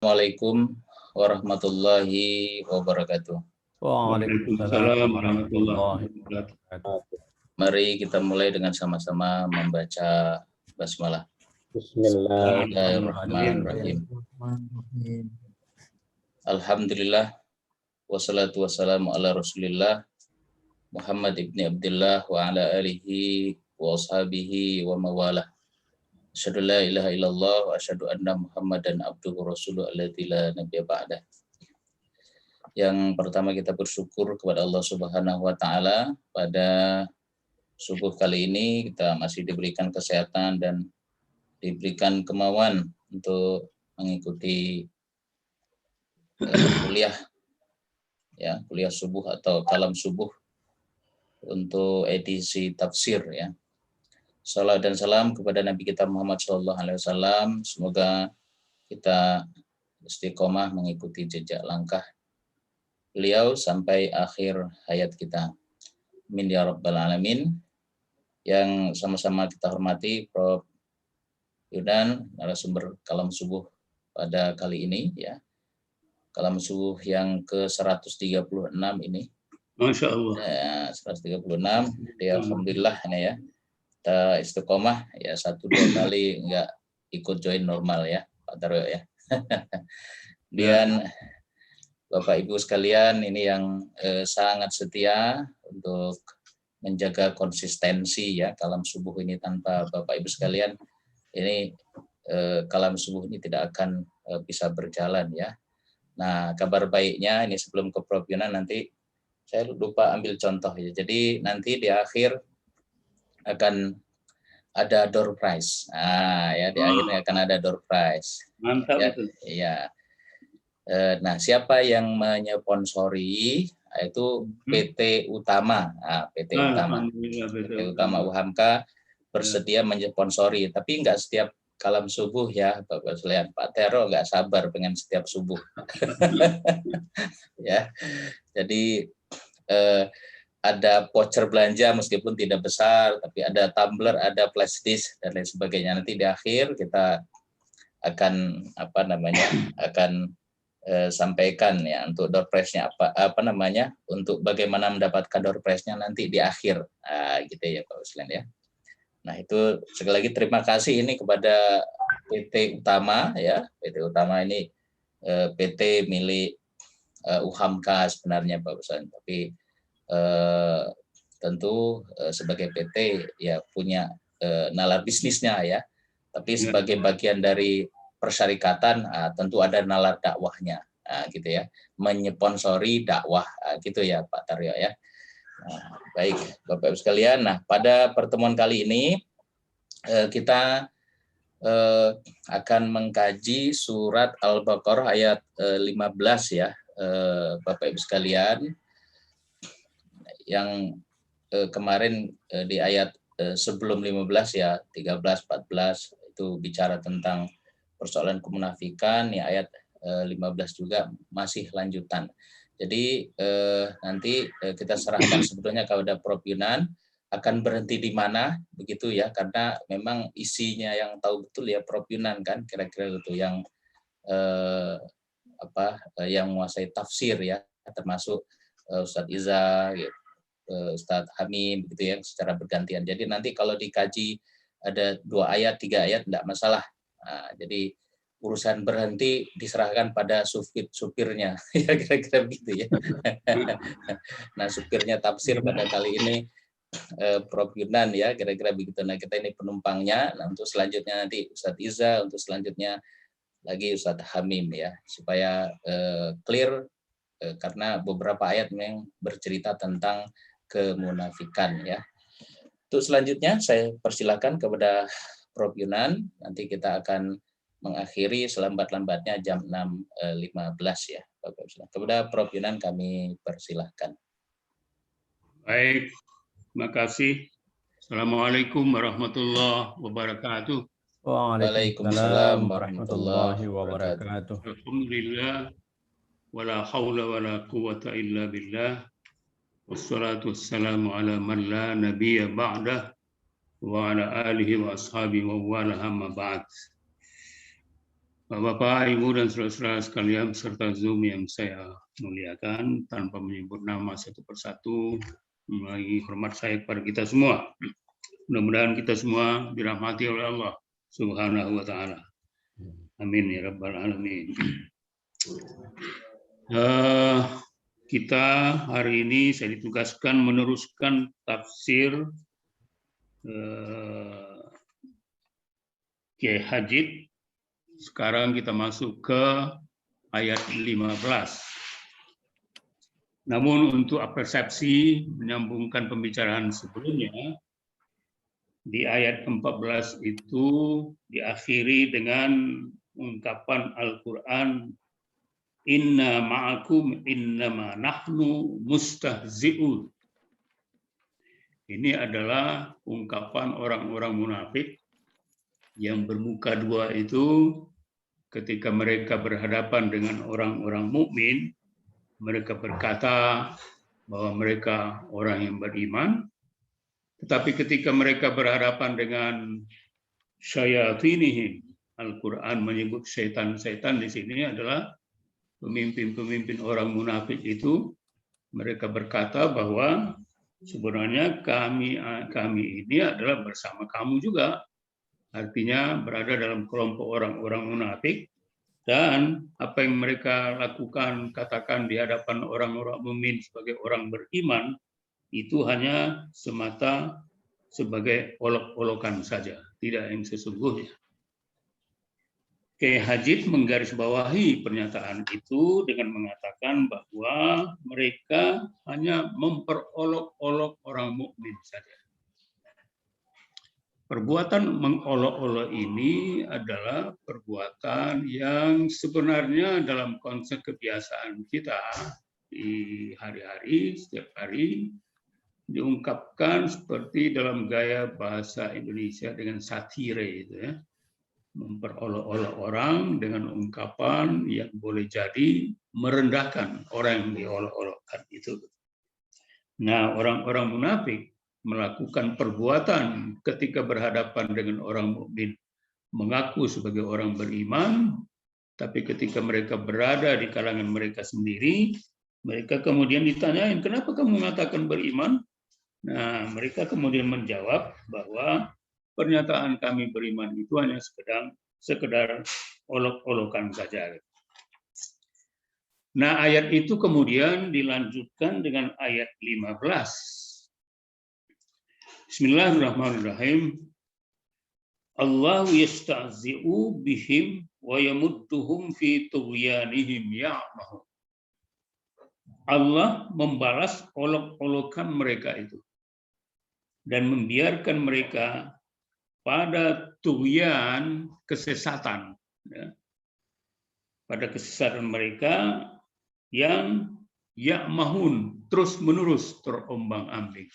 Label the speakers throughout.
Speaker 1: Assalamualaikum warahmatullahi wabarakatuh.
Speaker 2: Waalaikumsalam warahmatullahi wabarakatuh.
Speaker 1: Mari kita mulai dengan sama-sama membaca basmalah.
Speaker 2: Bismillahirrahmanirrahim.
Speaker 1: Alhamdulillah wassalatu wassalamu ala Rasulillah Muhammad ibni Abdullah wa ala alihi wa ashabihi wa mawalah. Asyhadu la ilaha illallah wa asyhadu anna Muhammadan abduhu rasuluhu alladzi la nabiyya ba'dah. Yang pertama kita bersyukur kepada Allah Subhanahu wa taala pada subuh kali ini kita masih diberikan kesehatan dan diberikan kemauan untuk mengikuti kuliah subuh atau kalam subuh untuk edisi tafsir ya. Salam dan salam kepada Nabi kita Muhammad SAW. Semoga kita istiqomah mengikuti jejak langkah beliau sampai akhir hayat kita. Amin ya rabbal alamin. Yang sama-sama kita hormati Prof. Yudan, narasumber kalam subuh pada kali ini ya. Kalam subuh yang ke-136 ini.
Speaker 2: Masya Allah.
Speaker 1: Ya, 136. Ya, alhamdulillah ini ya. Kita istiqomah ya 1-2 kali nggak ikut join normal ya Pak Taryo ya. Dan Bapak Ibu sekalian ini yang sangat setia untuk menjaga konsistensi ya kalam subuh ini. Tanpa Bapak Ibu sekalian ini kalam subuh ini tidak akan bisa berjalan ya. Nah, kabar baiknya ini sebelum ke Prof. Yunan nanti saya lupa ambil contoh ya. Jadi nanti di akhir akan ada door prize. Nah, ya di akhirnya akan ada door prize.
Speaker 2: Mantap
Speaker 1: Ya,
Speaker 2: itu.
Speaker 1: ya. Nah, siapa yang menyponsori itu PT Utama. Nah, PT Utama. PT Utama UHAMKA bersedia menyponsori, tapi enggak setiap kalam subuh ya, Bapak sekalian. Pak Tero enggak sabar pengen setiap subuh. Ya. Jadi ada voucher belanja meskipun tidak besar, tapi ada tumbler, ada flash disk dan lain sebagainya. Nanti di akhir kita akan akan sampaikan ya untuk door prize-nya untuk bagaimana mendapatkan door prize-nya nanti di akhir. Nah, gitu ya Pak Uslan ya. Nah, itu sekali lagi terima kasih ini kepada PT Utama ya. PT Utama ini PT milik UHAMKA sebenarnya Pak Uslan, tapi tentu sebagai PT ya punya nalar bisnisnya ya, tapi sebagai bagian dari persyarikatan tentu ada nalar dakwahnya gitu ya, menyponsori dakwah gitu ya Pak Taryo ya. Nah, baik Bapak Ibu sekalian, nah pada pertemuan kali ini kita akan mengkaji surat Al-Baqarah ayat 15 ya Bapak Ibu sekalian. Yang kemarin di ayat sebelum 15 ya 13, 14 itu bicara tentang persoalan kemunafikan ya, ayat 15 juga masih lanjutan. Jadi nanti kita serahkan sebetulnya kepada Prof. Yunan akan berhenti di mana begitu ya, karena memang isinya yang tahu betul ya Prof. Yunan kan kira-kira itu yang yang menguasai tafsir ya, termasuk Ustadz Iza gitu. Ustadz Hamim gitu ya secara bergantian. Jadi nanti kalau dikaji ada 2 ayat, 3 ayat enggak masalah. Nah, jadi urusan berhenti diserahkan pada supirnya ya kira-kira begitu ya. Nah, supirnya tafsir pada kali ini Prof. Yunan ya kira-kira begitu. Nah, kita ini penumpangnya. Nah, untuk selanjutnya nanti Ustadz Iza, untuk selanjutnya lagi Ustadz Hamim ya, supaya clear karena beberapa ayat memang bercerita tentang kemunafikan ya. Untuk selanjutnya saya persilakan kepada Prof. Yunan. Nanti kita akan mengakhiri selambat-lambatnya jam 6.15 ya. Kepada Prof. Yunan kami persilahkan.
Speaker 2: Baik, terima kasih. Assalamualaikum warahmatullahi wabarakatuh.
Speaker 1: Waalaikumsalam warahmatullahi wabarakatuh.
Speaker 2: Alhamdulillah, wala haula wala quwata illa billah. Wassalatu wassalamu ala man la nabiyya ba'dah wa ala alihi wa ashabihi wa wala hamma ba'd. Bapak, Ibu, dan saudara-saudara sekalian serta Zoom yang saya muliakan, tanpa menyebut nama satu persatu, lagi hormat saya kepada kita semua. Mudah-mudahan kita semua dirahmati oleh Allah Subhanahu wa Ta'ala. Amin ya Rabbal Alamin. Kita hari ini saya ditugaskan meneruskan tafsir Kiai Hajid. Sekarang kita masuk ke ayat 15. Namun untuk persepsi menyambungkan pembicaraan sebelumnya, di ayat 14 itu diakhiri dengan ungkapan Al-Quran, Inna ma'akum innama nahnu mustahzi'un. Ini adalah ungkapan orang-orang munafik yang bermuka dua itu ketika mereka berhadapan dengan orang-orang mukmin, mereka berkata bahwa mereka orang yang beriman, tetapi ketika mereka berhadapan dengan syayatinihim, Al-Quran menyebut setan-setan di sini adalah pemimpin-pemimpin orang munafik itu, mereka berkata bahwa sebenarnya kami ini adalah bersama kamu juga. Artinya berada dalam kelompok orang-orang munafik, dan apa yang mereka lakukan, katakan di hadapan orang-orang mukmin sebagai orang beriman, itu hanya semata sebagai olok-olokan saja, tidak yang sesungguhnya. Kiai Hajid menggarisbawahi pernyataan itu dengan mengatakan bahwa mereka hanya memperolok-olok orang mukmin saja. Perbuatan mengolok-olok ini adalah perbuatan yang sebenarnya dalam konsep kebiasaan kita di hari-hari, setiap hari, diungkapkan seperti dalam gaya bahasa Indonesia dengan satire, itu ya, memperolok-olok orang dengan ungkapan yang boleh jadi merendahkan orang yang diolok-olokkan itu. Nah, orang-orang munafik melakukan perbuatan ketika berhadapan dengan orang mukmin, mengaku sebagai orang beriman, tapi ketika mereka berada di kalangan mereka sendiri, mereka kemudian ditanyain, kenapa kamu mengatakan beriman? Nah, mereka kemudian menjawab bahwa pernyataan kami beriman itu hanya sekedar olok-olokan saja. Nah, ayat itu kemudian dilanjutkan dengan ayat 15. Bismillahirrahmanirrahim. Allah yasta'zi'u bihim wa yamudduhum fi tughyanihim ya'mahun. Allah membalas olok-olokan mereka itu dan membiarkan mereka pada tughyan, kesesatan, ya, pada kesesatan mereka yang ya'mahun, terus-menerus terombang-ambing.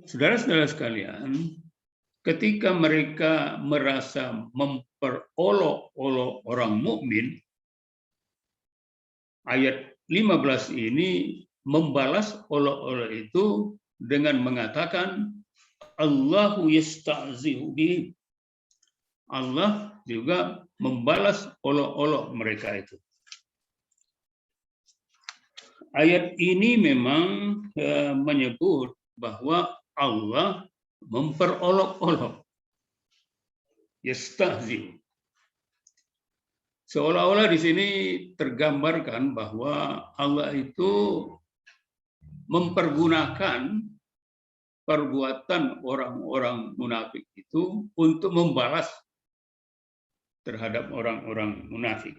Speaker 2: Saudara-saudara sekalian, ketika mereka merasa memperolok-olok orang mukmin, ayat 15 ini membalas olok-olok itu dengan mengatakan Allahu yasta'zi'u bihim. Allah juga membalas olok-olok mereka itu. Ayat ini memang menyebut bahwa Allah memperolok-olok, yastahzi. Seolah-olah di sini tergambarkan bahwa Allah itu mempergunakan perbuatan orang-orang munafik itu untuk membalas terhadap orang-orang munafik.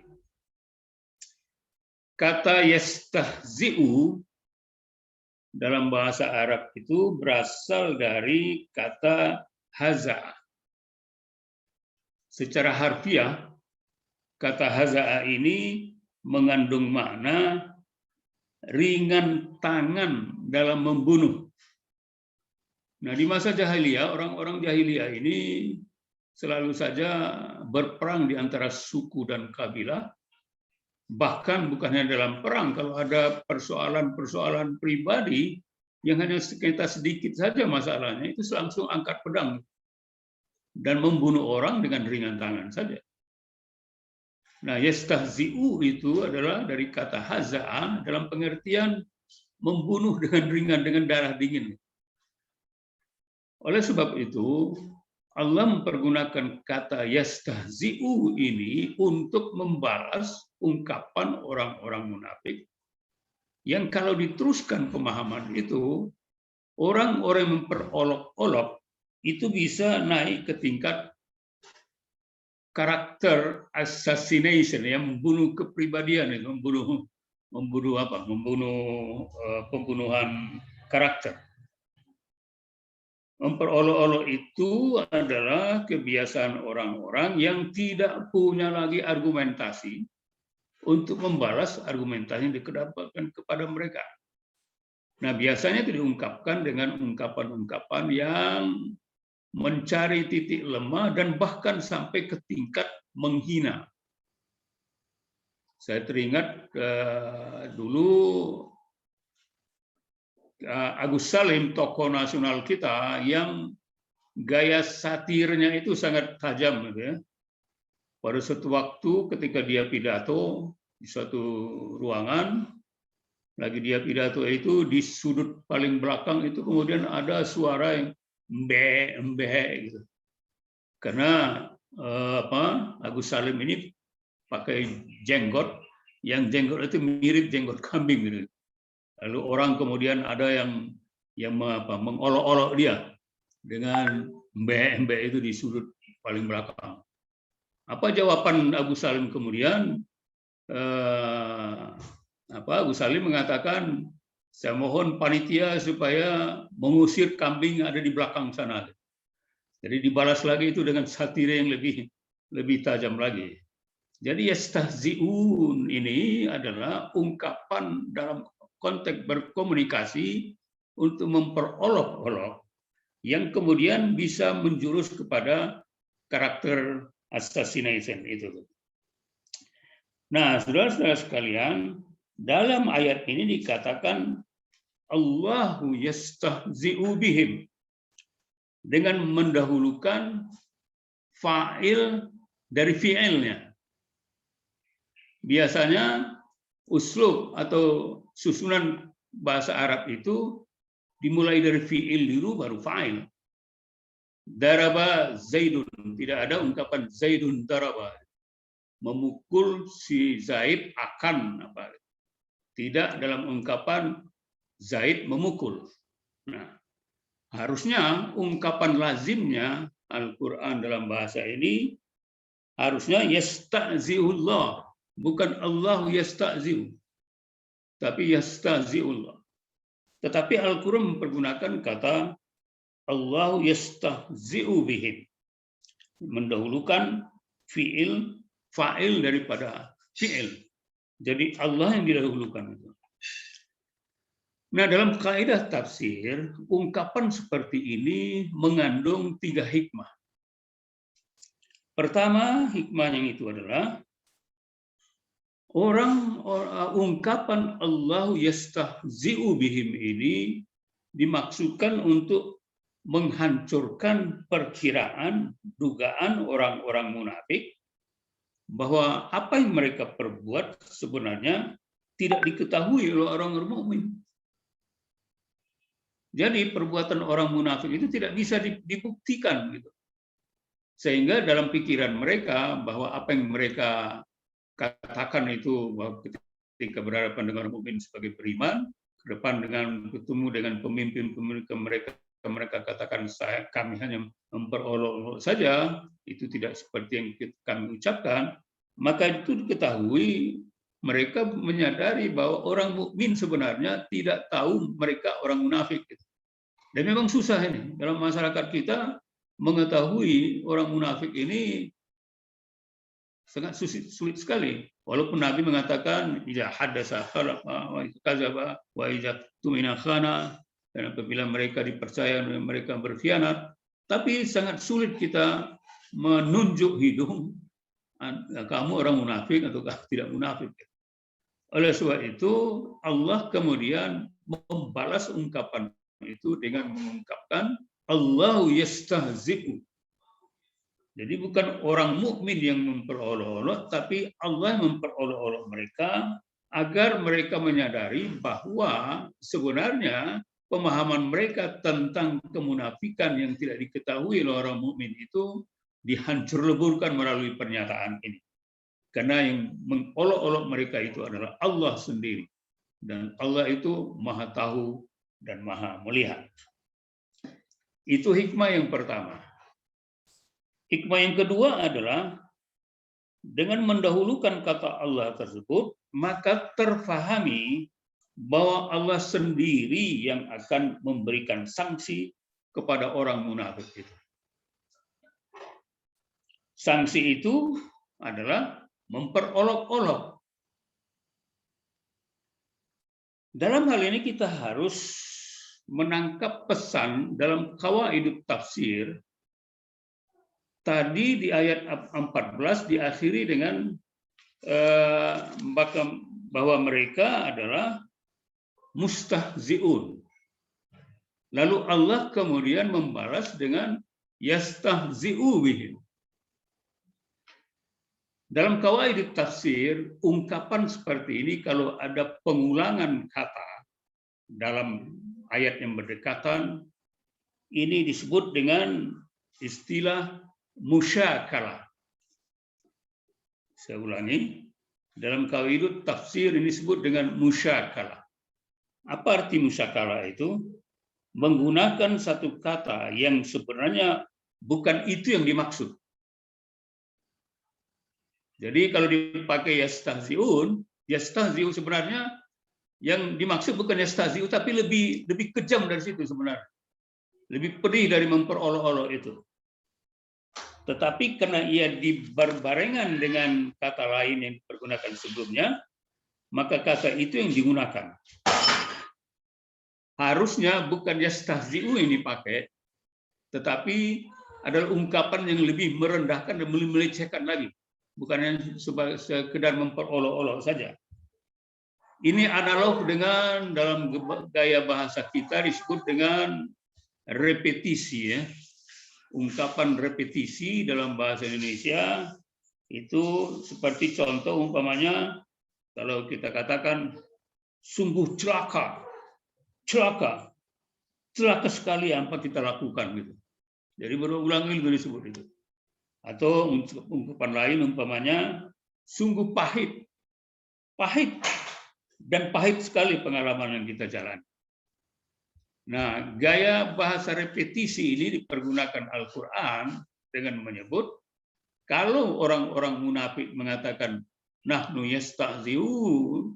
Speaker 2: Kata yastahzi'u dalam bahasa Arab itu berasal dari kata haza. Secara harfiah, kata haza ini mengandung makna ringan tangan dalam membunuh. Nah, di masa jahiliyah, orang-orang jahiliyah ini selalu saja berperang di antara suku dan kabilah. Bahkan bukan hanya dalam perang, kalau ada persoalan-persoalan pribadi yang hanya sekitar sedikit saja masalahnya, itu langsung angkat pedang. dan membunuh orang dengan ringan tangan saja. Nah, yastahzi'u itu adalah dari kata haza'a dalam pengertian membunuh dengan ringan, dengan darah dingin. Oleh sebab itu, Allah mempergunakan kata yastahzi'u ini untuk membalas ungkapan orang-orang munafik yang kalau diteruskan pemahaman itu, orang-orang yang memperolok-olok itu bisa naik ke tingkat karakter assassination, yang membunuh kepribadian, membunuh pembunuhan karakter. Memperolok-olok itu adalah kebiasaan orang-orang yang tidak punya lagi argumentasi untuk membalas argumentasi yang dikedapakan kepada mereka. Nah, biasanya itu diungkapkan dengan ungkapan-ungkapan yang mencari titik lemah dan bahkan sampai ke tingkat menghina. Saya teringat dulu Agus Salim, tokoh nasional kita, yang gaya satirnya itu sangat tajam, gitu ya. Pada suatu waktu ketika dia pidato di suatu ruangan, lagi dia pidato itu di sudut paling belakang itu kemudian ada suara yang embe gitu. Karena Agus Salim ini pakai jenggot, yang jenggot itu mirip jenggot kambing gitu. Lalu orang kemudian ada yang mengolok-olok dia dengan embe itu di sudut paling belakang. Apa jawaban Agus Salim kemudian? Agus Salim mengatakan, saya mohon panitia supaya mengusir kambing yang ada di belakang sana. Jadi dibalas lagi itu dengan satir yang lebih tajam lagi. Jadi yastahzi'un ini adalah ungkapan dalam konteks berkomunikasi untuk memperolok-olok yang kemudian bisa menjurus kepada karakter assassination itu. Nah, saudara-saudara sekalian, dalam ayat ini dikatakan Allahu yastahzi'u bihim, dengan mendahulukan fa'il dari fi'ilnya. Biasanya uslub atau susunan bahasa Arab itu dimulai dari fi'il dulu baru fa'il. Daraba Zaidun, tidak ada ungkapan Zaidun daraba. Memukul si Zaid akan apa? Tidak dalam ungkapan Zaid memukul. Nah, harusnya ungkapan lazimnya Al-Quran dalam bahasa ini harusnya yasta'zi'ullah, bukan Allah yasta'zi'u, tapi yasta'zi'ullah. Tetapi Al-Quran mempergunakan kata Allah yasta'zi'u bihim, mendahulukan fi'il, fa'il daripada fi'il. Jadi Allah yang didahulukan itu. Nah, dalam kaidah tafsir, ungkapan seperti ini mengandung 3 hikmah. Pertama, hikmah yang itu adalah ungkapan Allah yastahzi'u bihim ini dimaksudkan untuk menghancurkan perkiraan, dugaan orang-orang munafik bahwa apa yang mereka perbuat sebenarnya tidak diketahui oleh orang mukmin. Jadi perbuatan orang munafik itu tidak bisa dibuktikan, gitu. Sehingga dalam pikiran mereka bahwa apa yang mereka katakan itu, bahwa ketika berhadapan dengan orang mukmin sebagai beriman, ke depan dengan ketemu dengan pemimpin-pemimpin mereka katakan kami hanya memperolok-olok saja, itu tidak seperti yang kami ucapkan, maka itu diketahui mereka menyadari bahwa orang mukmin sebenarnya tidak tahu mereka orang munafik. Dan memang susah ini dalam masyarakat kita mengetahui orang munafik ini sangat sulit sekali. Walaupun Nabi mengatakan idza hadatsa khalafa wa kadzaba wa idza tumina khana, dan apabila mereka dipercaya mereka berkhianat, tapi sangat sulit kita menunjuk hidung kamu orang munafik atau tidak munafik. Oleh sebab itu Allah kemudian membalas ungkapan itu dengan mengungkapkan Allahu yastahzi'u. Jadi bukan orang mukmin yang memperolok-olok, tapi Allah memperolok-olok mereka agar mereka menyadari bahwa sebenarnya pemahaman mereka tentang kemunafikan yang tidak diketahui oleh orang mukmin itu dihancur leburkan melalui pernyataan ini. Karena yang mengolok-olok mereka itu adalah Allah sendiri. Dan Allah itu Maha Tahu dan Maha Melihat. Itu hikmah yang pertama. Hikmah yang kedua adalah dengan mendahulukan kata Allah tersebut, maka terfahami bahwa Allah sendiri yang akan memberikan sanksi kepada orang munafik itu. Sanksi itu adalah memperolok-olok. Dalam hal ini kita harus menangkap pesan dalam qawaidut tafsir. Tadi di ayat 14 diakhiri dengan bahwa mereka adalah mustahzi'un. Lalu Allah kemudian membalas dengan yastahzi'u bihim. Dalam qawaidut tafsir, ungkapan seperti ini kalau ada pengulangan kata dalam ayat yang berdekatan, ini disebut dengan istilah musyakalah. Saya ulangi, dalam qawaidut tafsir ini disebut dengan musyakalah. Apa arti musyakalah itu? Menggunakan satu kata yang sebenarnya bukan itu yang dimaksud. Jadi kalau dipakai yastahzi'un, yastahzi'u sebenarnya yang dimaksud bukan yastahzi'u, tapi lebih kejam dari situ sebenarnya. Lebih pedih dari memperolok-olok itu. Tetapi karena ia diberbarengan dengan kata lain yang dipergunakan sebelumnya, maka kata itu yang digunakan. Harusnya bukan yastahzi'u yang dipakai, tetapi adalah ungkapan yang lebih merendahkan dan melecehkan lagi. Bukan yang sekedar memperolok-olok saja. Ini analog dengan dalam gaya bahasa kita disebut dengan repetisi, ya. Ungkapan repetisi dalam bahasa Indonesia itu seperti contoh umpamanya kalau kita katakan sungguh celaka sekali apa kita lakukan gitu. Jadi berulang kali disebut itu. Atau ungkapan lain umpamanya sungguh pahit sekali pengalaman yang kita jalani. Nah, gaya bahasa repetisi ini dipergunakan Al-Quran dengan menyebut kalau orang-orang munafik mengatakan nahnu yastahzi'un,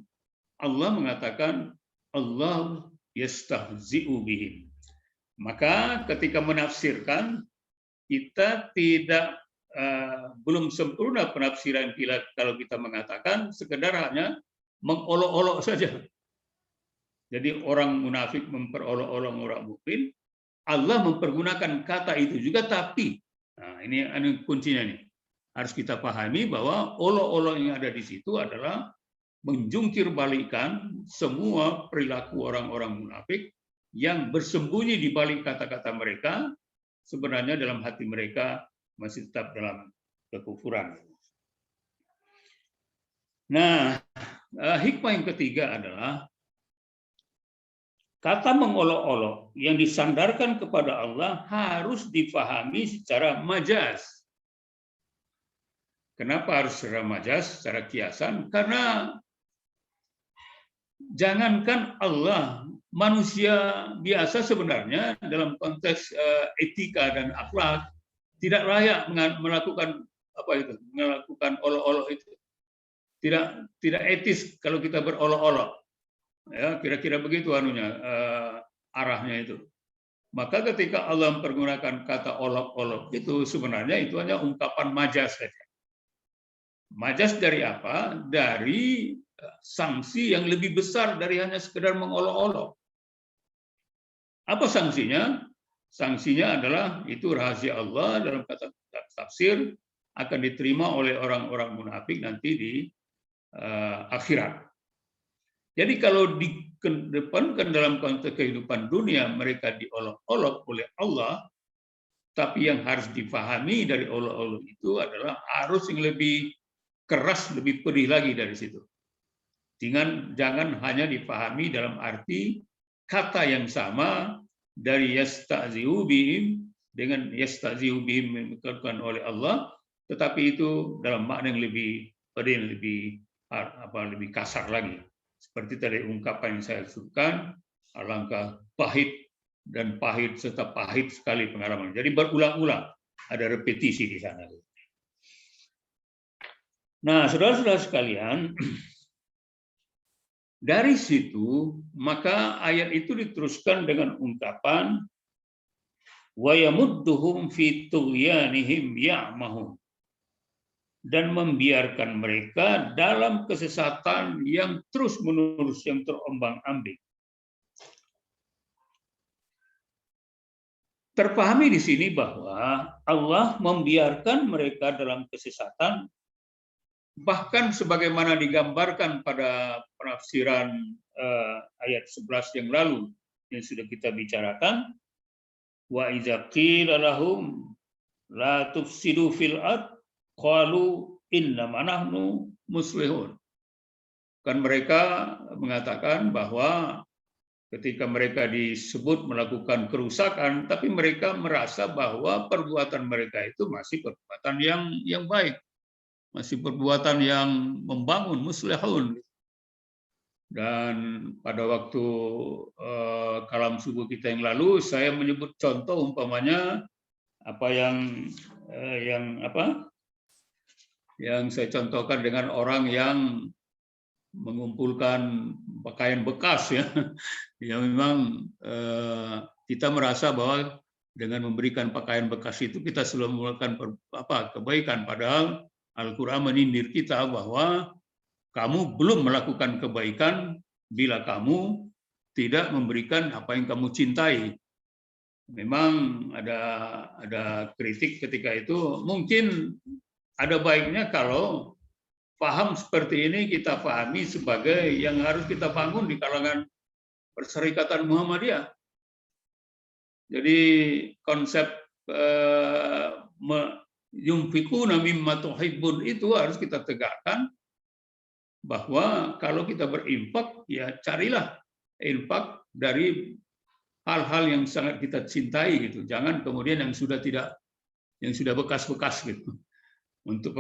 Speaker 2: Allah mengatakan Allah yastahzi'u bihim. Maka ketika menafsirkan kita tidak belum sempurna penafsiran kita kalau kita mengatakan sekedar hanya mengolok-olok saja. Jadi orang munafik memperolok-olok orang mukmin, Allah mempergunakan kata itu juga, tapi nah ini kuncinya nih. Harus kita pahami bahwa olok-olok yang ada di situ adalah menjungkir balikan semua perilaku orang-orang munafik yang bersembunyi di balik kata-kata mereka, sebenarnya dalam hati mereka masih tetap dalam kekufuran. Nah, hikmah yang ketiga adalah kata mengolok-olok yang disandarkan kepada Allah harus difahami secara majaz. Kenapa harus secara majaz, secara kiasan? Karena jangankan Allah, manusia biasa sebenarnya dalam konteks etika dan akhlak tidak layak melakukan melakukan olok-olok itu. Tidak etis kalau kita berolok-olok. Ya, kira-kira begitu arahnya itu. Maka ketika Allah mempergunakan kata olok-olok itu sebenarnya itu hanya ungkapan majaz saja. Majaz dari apa? Dari sanksi yang lebih besar dari hanya sekedar mengolok-olok. Apa sanksinya? Sanksinya adalah itu rahasia Allah dalam kata tafsir akan diterima oleh orang-orang munafik nanti di akhirat. Jadi kalau dikedepankan dalam konteks kehidupan dunia mereka diolok-olok oleh Allah, Tapi yang harus dipahami dari Allah itu adalah arus yang lebih keras, lebih pedih lagi dari situ. Jangan hanya dipahami dalam arti kata yang sama dari yasta'zi'u bihim dengan yasta'zi'u bihim dikatakan oleh Allah, tetapi itu dalam makna yang lebih pedih, lebih kasar lagi. Seperti tadi ungkapan yang saya sebutkan, alangkah pahit dan pahit serta pahit sekali pengalaman. Jadi berulang-ulang, ada repetisi di sana. Nah, saudara-saudara sekalian, dari situ maka ayat itu diteruskan dengan ungkapan wa yamudduhum fi tughyanihim ya'mahun, dan membiarkan mereka dalam kesesatan yang terus-menerus, yang terombang-ambing. Terpahami di sini bahwa Allah membiarkan mereka dalam kesesatan, bahkan sebagaimana digambarkan pada penafsiran ayat 11 yang lalu yang sudah kita bicarakan, wa idza qila lahum la tufsidu fil ard qalu innama nahnu muslihun. Kan mereka mengatakan bahwa ketika mereka disebut melakukan kerusakan, tapi mereka merasa bahwa perbuatan mereka itu masih perbuatan yang baik, masih perbuatan yang membangun, muslihun. Dan pada waktu kalam subuh kita yang lalu, saya menyebut contoh umpamanya apa yang saya contohkan dengan orang yang mengumpulkan pakaian bekas, ya, yang memang kita merasa bahwa dengan memberikan pakaian bekas itu kita sudah melakukan kebaikan, padahal Al-Quran menyindir kita bahwa kamu belum melakukan kebaikan bila kamu tidak memberikan apa yang kamu cintai. Memang ada kritik ketika itu, mungkin ada baiknya kalau paham seperti ini kita pahami sebagai yang harus kita bangun di kalangan Perserikatan Muhammadiyah. Jadi konsep yunfikuna mimma tuhibbun itu harus kita tegakkan, bahwa kalau kita berinfak, ya carilah infak dari hal-hal yang sangat kita cintai gitu. Jangan kemudian yang sudah bekas-bekas gitu. Untuk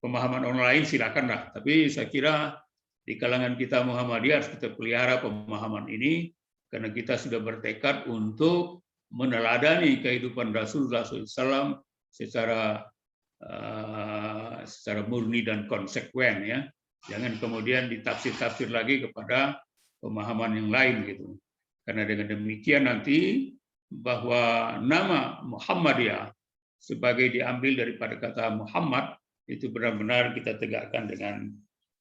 Speaker 2: pemahaman orang lain silakanlah, tapi saya kira di kalangan kita Muhammadiyah harus kita pelihara pemahaman ini, karena kita sudah bertekad untuk meneladani kehidupan Rasulullah SAW secara murni dan konsekuen, ya. Jangan kemudian ditafsir-tafsir lagi kepada pemahaman yang lain gitu. Karena dengan demikian nanti bahwa nama Muhammadiyah sebagai diambil daripada kata Muhammad itu benar-benar kita tegakkan dengan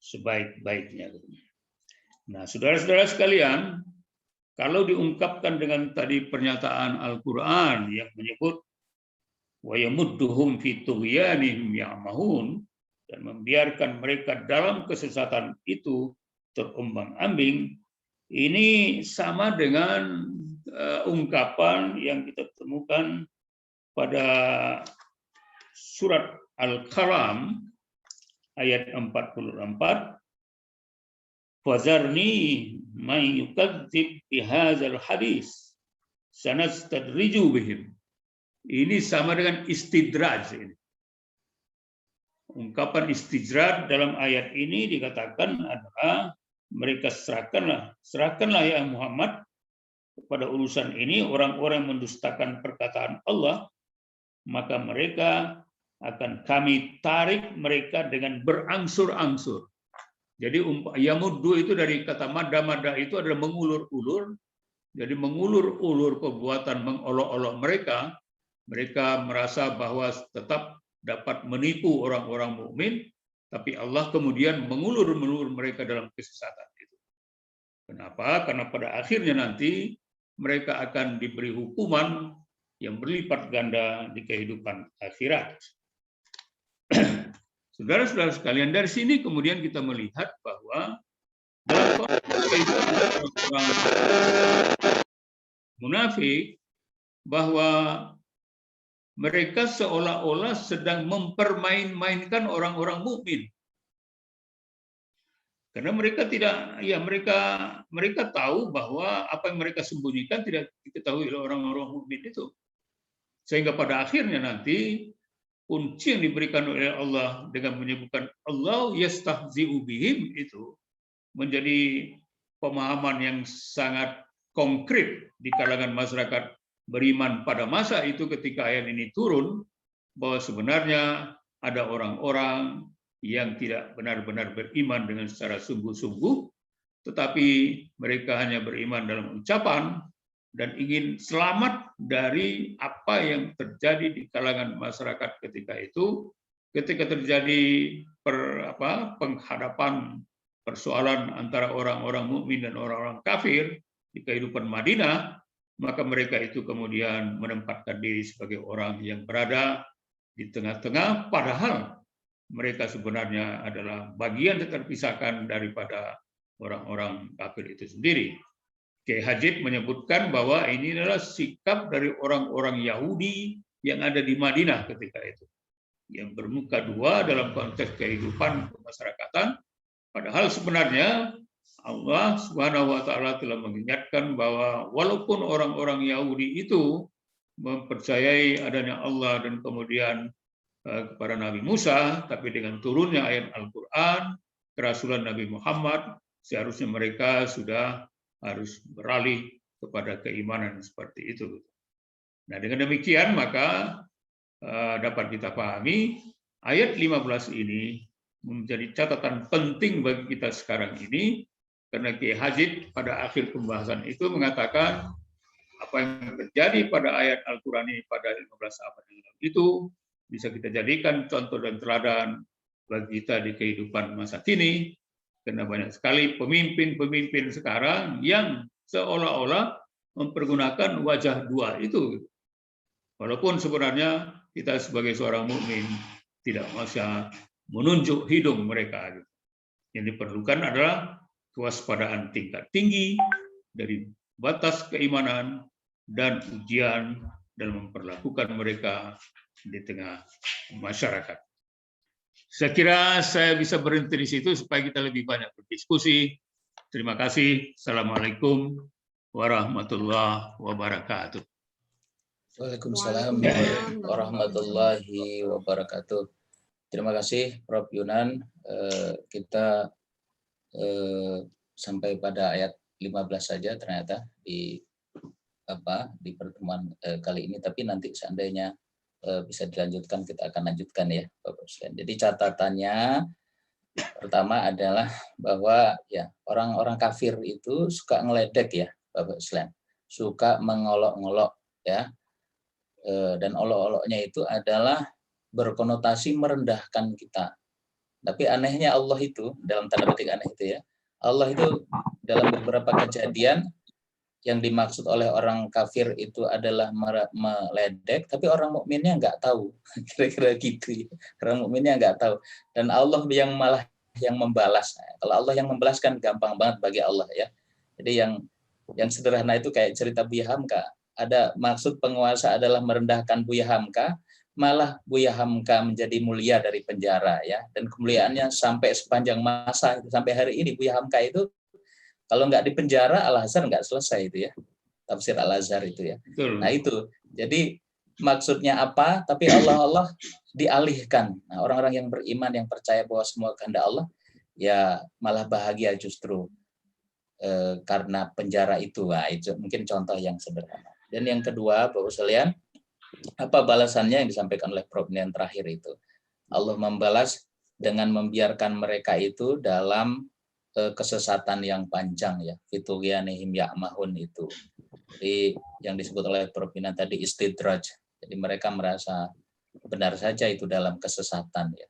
Speaker 2: sebaik-baiknya. Nah, saudara-saudara sekalian, kalau diungkapkan dengan tadi pernyataan Al-Quran yang menyebut wa yamudduhum fi tughyanihim ya'mahun, dan membiarkan mereka dalam kesesatan itu terombang-ambing, ini sama dengan ungkapan yang kita temukan pada surat Al-Qalam ayat 44, fazarni man yukadzib bihadzal hadis sanastadriju bihim. Ini sama dengan istidraj. Ungkapan istidraj dalam ayat ini dikatakan adalah mereka serahkanlah ya Muhammad kepada urusan ini orang-orang yang mendustakan perkataan Allah, maka mereka akan kami tarik mereka dengan berangsur-angsur. Jadi yamuddu itu dari kata mada itu adalah mengulur-ulur. Jadi mengulur-ulur perbuatan mengolok-olok mereka. Mereka merasa bahwa tetap dapat menipu orang-orang mukmin, tapi Allah kemudian mengulur-ulur mereka dalam kesesatan itu. Kenapa? Karena pada akhirnya nanti mereka akan diberi hukuman yang berlipat ganda di kehidupan akhirat. Saudara-saudara sekalian, dari sini kemudian kita melihat bahwa dalam konteks kehidupan orang munafik, bahwa mereka seolah-olah sedang mempermain-mainkan orang-orang mukmin. Karena mereka tidak, ya mereka tahu bahwa apa yang mereka sembunyikan tidak diketahui oleh orang-orang mukmin itu. Sehingga pada akhirnya nanti kunci yang diberikan oleh Allah dengan menyebutkan Allah yastahzi'u bihim itu menjadi pemahaman yang sangat konkret di kalangan masyarakat beriman pada masa itu ketika ayat ini turun, bahwa sebenarnya ada orang-orang yang tidak benar-benar beriman dengan secara sungguh-sungguh, tetapi mereka hanya beriman dalam ucapan dan ingin selamat dari apa yang terjadi di kalangan masyarakat ketika itu, ketika terjadi penghadapan persoalan antara orang-orang mukmin dan orang-orang kafir di kehidupan Madinah, maka mereka itu kemudian menempatkan diri sebagai orang yang berada di tengah-tengah, padahal mereka sebenarnya adalah bagian terpisahkan daripada orang-orang kafir itu sendiri. Kiai Hajid menyebutkan bahwa ini adalah sikap dari orang-orang Yahudi yang ada di Madinah ketika itu, yang bermuka dua dalam konteks kehidupan kemasyarakatan, padahal sebenarnya Allah Subhanahu wa taala telah mengingatkan bahwa walaupun orang-orang Yahudi itu mempercayai adanya Allah dan kemudian kepada Nabi Musa, tapi dengan turunnya ayat Al-Quran, kerasulan Nabi Muhammad, seharusnya mereka sudah harus beralih kepada keimanan seperti itu. Nah, dengan demikian maka dapat kita pahami ayat 15 ini menjadi catatan penting bagi kita sekarang ini, karena Kiai Hajid pada akhir pembahasan itu mengatakan apa yang terjadi pada ayat Al-Quran ini pada 15 abad yang lalu itu bisa kita jadikan contoh dan teladan bagi kita di kehidupan masa kini, karena banyak sekali pemimpin-pemimpin sekarang yang seolah-olah mempergunakan wajah dua itu. Walaupun sebenarnya kita sebagai seorang mukmin tidak bisa menunjuk hidung mereka. Yang diperlukan adalah kewaspadaan tingkat tinggi dari batas keimanan dan ujian dalam memperlakukan mereka di tengah masyarakat. Saya kira saya bisa berhenti di situ supaya kita lebih banyak berdiskusi. Terima kasih. Assalamualaikum warahmatullahi wabarakatuh.
Speaker 1: Waalaikumsalam warahmatullahi wabarakatuh. Terima kasih Prof. Yunan. Kita sampai pada ayat 15 saja ternyata di pertemuan kali ini, tapi nanti seandainya bisa dilanjutkan kita akan lanjutkan ya Bapak sekalian. Jadi catatannya pertama adalah bahwa ya orang-orang kafir itu suka ngeledek ya Bapak sekalian, suka mengolok-ngolok ya, dan olok-oloknya itu adalah berkonotasi merendahkan kita. Tapi anehnya Allah itu, dalam tanda petik aneh itu ya, Allah itu dalam beberapa kejadian yang dimaksud oleh orang kafir itu adalah meledek, tapi orang mukminnya nggak tahu, kira-kira gitu ya. Orang mukminnya nggak tahu, dan Allah yang malah yang membalas. Kalau Allah yang membalas kan gampang banget bagi Allah ya. Jadi yang sederhana itu kayak cerita Buya Hamka. Ada maksud penguasa adalah merendahkan Buya Hamka, malah Buya Hamka menjadi mulia dari penjara ya, dan kemuliaannya sampai sepanjang masa, sampai hari ini Buya Hamka itu kalau nggak di penjara, Al-Azhar nggak selesai itu ya, tafsir Al-Azhar itu ya.
Speaker 2: Betul.
Speaker 1: Nah itu, jadi maksudnya apa? Tapi Allah dialihkan. Nah, orang-orang yang beriman, yang percaya bahwa semua kehendak Allah, ya malah bahagia justru karena penjara itu. Nah, itu mungkin contoh yang sederhana. Dan yang kedua, Bapak sekalian, apa balasannya yang disampaikan oleh Prof. yang terakhir itu? Allah membalas dengan membiarkan mereka itu dalam kesesatan yang panjang ya, fitugianihim ya'mahun itu. Jadi yang disebut oleh Prof. tadi istidraj. Jadi mereka merasa benar saja itu dalam kesesatan ya.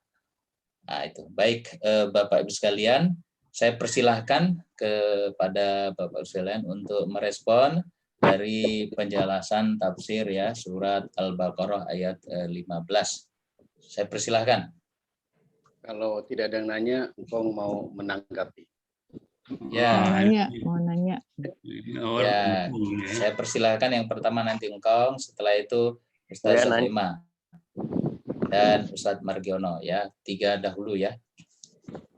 Speaker 1: Nah itu. Baik Bapak Ibu sekalian, saya persilahkan kepada Bapak Ibu sekalian untuk merespon dari penjelasan tafsir ya surat Al-Baqarah ayat 15. Saya persilahkan.
Speaker 3: Kalau tidak ada yang nanya, engkau mau menanggapi.
Speaker 1: Ya,
Speaker 4: mau nanya.
Speaker 1: Ya, saya persilahkan yang pertama nanti engkau, setelah itu Ustaz Sohima, dan Ustadz Margiono ya. 3 dahulu ya.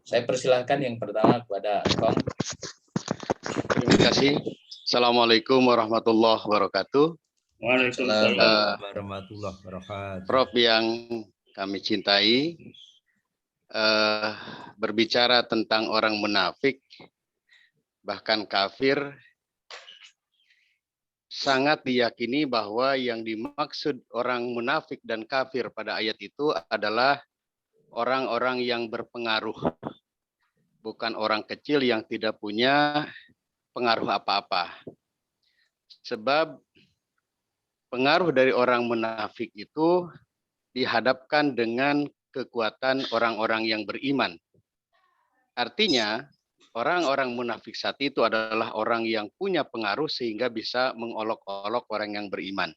Speaker 1: Saya persilahkan yang pertama kepada Engkong.
Speaker 3: Terima kasih. Assalamualaikum warahmatullahi wabarakatuh.
Speaker 2: Waalaikumsalam
Speaker 4: warahmatullahi wabarakatuh.
Speaker 3: Prof yang kami cintai, berbicara tentang orang munafik, bahkan kafir, sangat diyakini bahwa yang dimaksud orang munafik dan kafir pada ayat itu adalah orang-orang yang berpengaruh, bukan orang kecil yang tidak punya pengaruh apa-apa. Sebab pengaruh dari orang munafik itu dihadapkan dengan kekuatan orang-orang yang beriman. Artinya, orang-orang munafik saat itu adalah orang yang punya pengaruh sehingga bisa mengolok-olok orang yang beriman.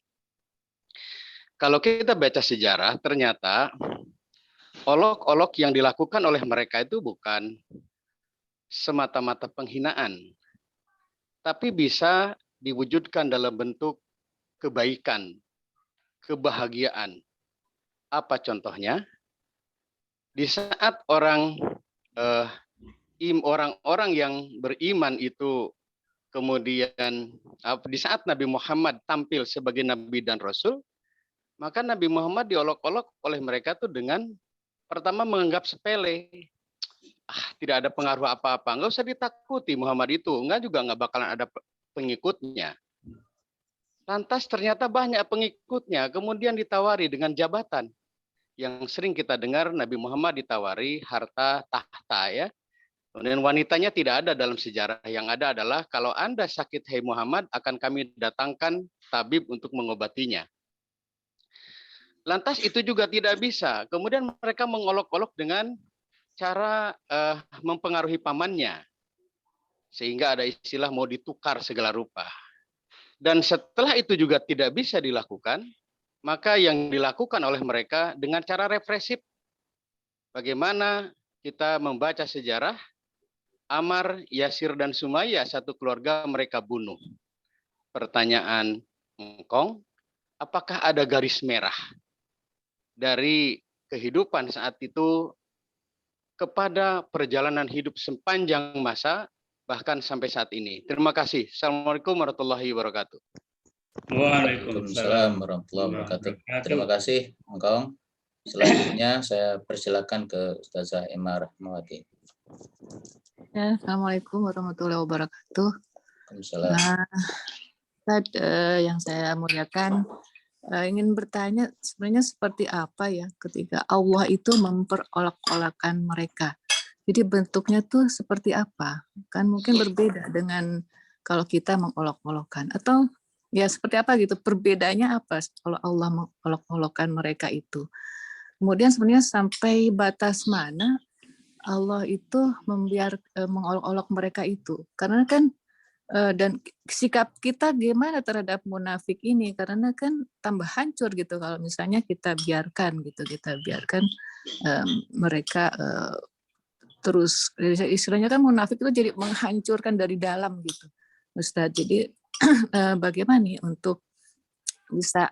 Speaker 3: Kalau kita baca sejarah, ternyata olok-olok yang dilakukan oleh mereka itu bukan semata-mata penghinaan, tapi bisa diwujudkan dalam bentuk kebaikan, kebahagiaan. Apa contohnya? Di saat orang-orang yang beriman itu kemudian di saat Nabi Muhammad tampil sebagai Nabi dan Rasul, maka Nabi Muhammad diolok-olok oleh mereka tuh dengan pertama menganggap sepele. Tidak ada pengaruh apa-apa, nggak usah ditakuti Muhammad itu, nggak bakalan ada pengikutnya. Lantas ternyata banyak pengikutnya, kemudian ditawari dengan jabatan. Yang sering kita dengar Nabi Muhammad ditawari harta tahta ya. Kemudian wanitanya tidak ada dalam sejarah. Yang ada adalah kalau Anda sakit hai Muhammad akan kami datangkan tabib untuk mengobatinya. Lantas itu juga tidak bisa. Kemudian mereka mengolok-olok dengan cara mempengaruhi pamannya. Sehingga ada istilah mau ditukar segala rupa. Dan setelah itu juga tidak bisa dilakukan, maka yang dilakukan oleh mereka dengan cara represif. Bagaimana kita membaca sejarah, Ammar, Yasir, dan Sumayyah satu keluarga mereka bunuh. Pertanyaan Engkong, apakah ada garis merah dari kehidupan saat itu kepada perjalanan hidup sepanjang masa, bahkan sampai saat ini? Terima kasih. Assalamualaikum warahmatullahi wabarakatuh.
Speaker 1: Waalaikumsalam warahmatullahi wabarakatuh. Terima kasih, Engkong. Selanjutnya saya persilakan ke Ustazah Emma Rahmawati.
Speaker 5: Ya, Assalamualaikum warahmatullahi wabarakatuh.
Speaker 1: Waalaikumsalam.
Speaker 5: Yang saya muliakan, ingin bertanya sebenarnya seperti apa ya ketika Allah itu memperolok-olokkan mereka. Jadi bentuknya tuh seperti apa? Kan mungkin berbeda dengan kalau kita mengolok-olokkan. Atau ya seperti apa gitu, perbedaannya apa kalau Allah mengolok-olokkan mereka itu. Kemudian sebenarnya sampai batas mana Allah itu mengolok-olok mereka itu. Karena kan dan sikap kita gimana terhadap munafik ini, karena kan tambah hancur gitu kalau misalnya kita biarkan mereka terus, istilahnya kan munafik itu jadi menghancurkan dari dalam gitu, Ustaz. Jadi bagaimana nih untuk bisa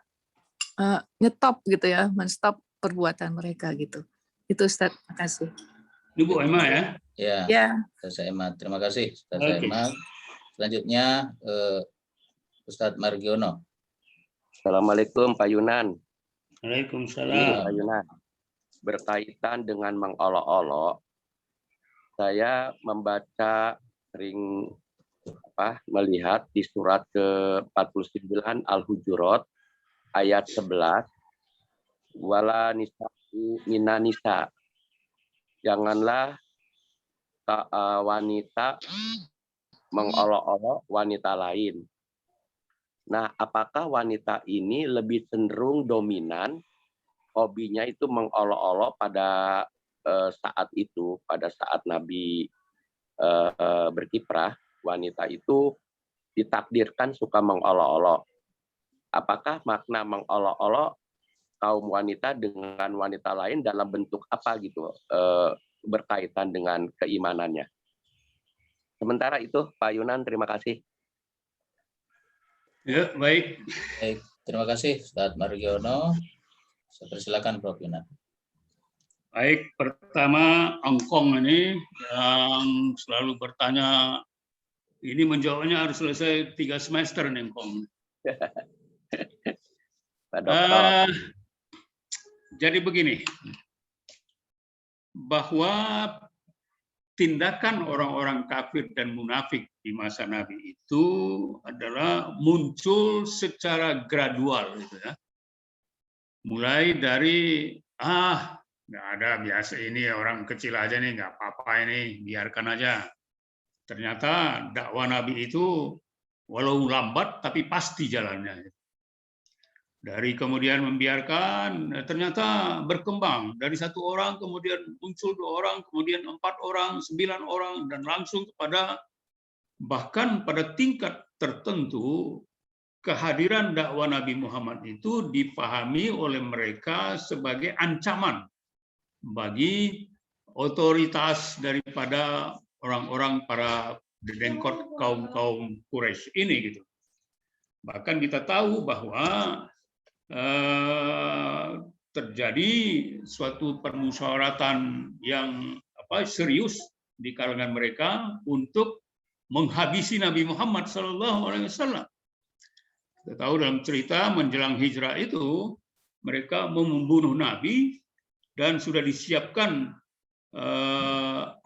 Speaker 5: nyetop gitu ya, menstop perbuatan mereka gitu. Itu Ustaz, terima kasih.
Speaker 2: Ibu Emma ya?
Speaker 1: Ya, Ustazah Emma. Terima kasih, Ustazah Emma. Selanjutnya Ustadz Margiono.
Speaker 6: Assalamualaikum Pak Yunan.
Speaker 2: Waalaikumsalam.
Speaker 6: Pak Yunan, berkaitan dengan mengolok-olok, saya membaca sering melihat di surat ke-49 Al-Hujurat ayat 11, wala nisa'u mina nisa. Janganlah wanita mengolok-olok wanita lain. Nah, apakah wanita ini lebih cenderung dominan, hobinya itu mengolok-olok pada saat itu, pada saat Nabi berkiprah, wanita itu ditakdirkan suka mengolok-olok. Apakah makna mengolok-olok kaum wanita dengan wanita lain dalam bentuk apa gitu, berkaitan dengan keimanannya? Sementara itu, Pak Yunan, terima kasih.
Speaker 2: Ya, baik.
Speaker 1: Terima kasih Ustaz Margiono. Saya persilakan Prof. Yunan.
Speaker 2: Baik, pertama Angkong ini yang selalu bertanya, ini menjawabnya harus selesai 3 semester nih Angkong.
Speaker 6: Pak Dokter.
Speaker 2: Jadi begini, bahwa tindakan orang-orang kafir dan munafik di masa Nabi itu adalah muncul secara gradual, gitu ya. Mulai dari nggak ada, biasa ini orang kecil aja nih, nggak apa-apa ini, biarkan aja. Ternyata dakwah Nabi itu walau lambat tapi pasti jalannya. Dari kemudian membiarkan, ternyata berkembang. Dari 1 orang, kemudian muncul 2 orang, kemudian 4 orang, 9 orang, dan langsung kepada, bahkan pada tingkat tertentu, kehadiran dakwah Nabi Muhammad itu dipahami oleh mereka sebagai ancaman bagi otoritas daripada orang-orang para dedengkot kaum Quraisy ini, gitu. Bahkan kita tahu bahwa terjadi suatu permusyawaratan yang serius di kalangan mereka untuk menghabisi Nabi Muhammad SAW. Kita tahu dalam cerita menjelang hijrah itu mereka mau membunuh Nabi dan sudah disiapkan 14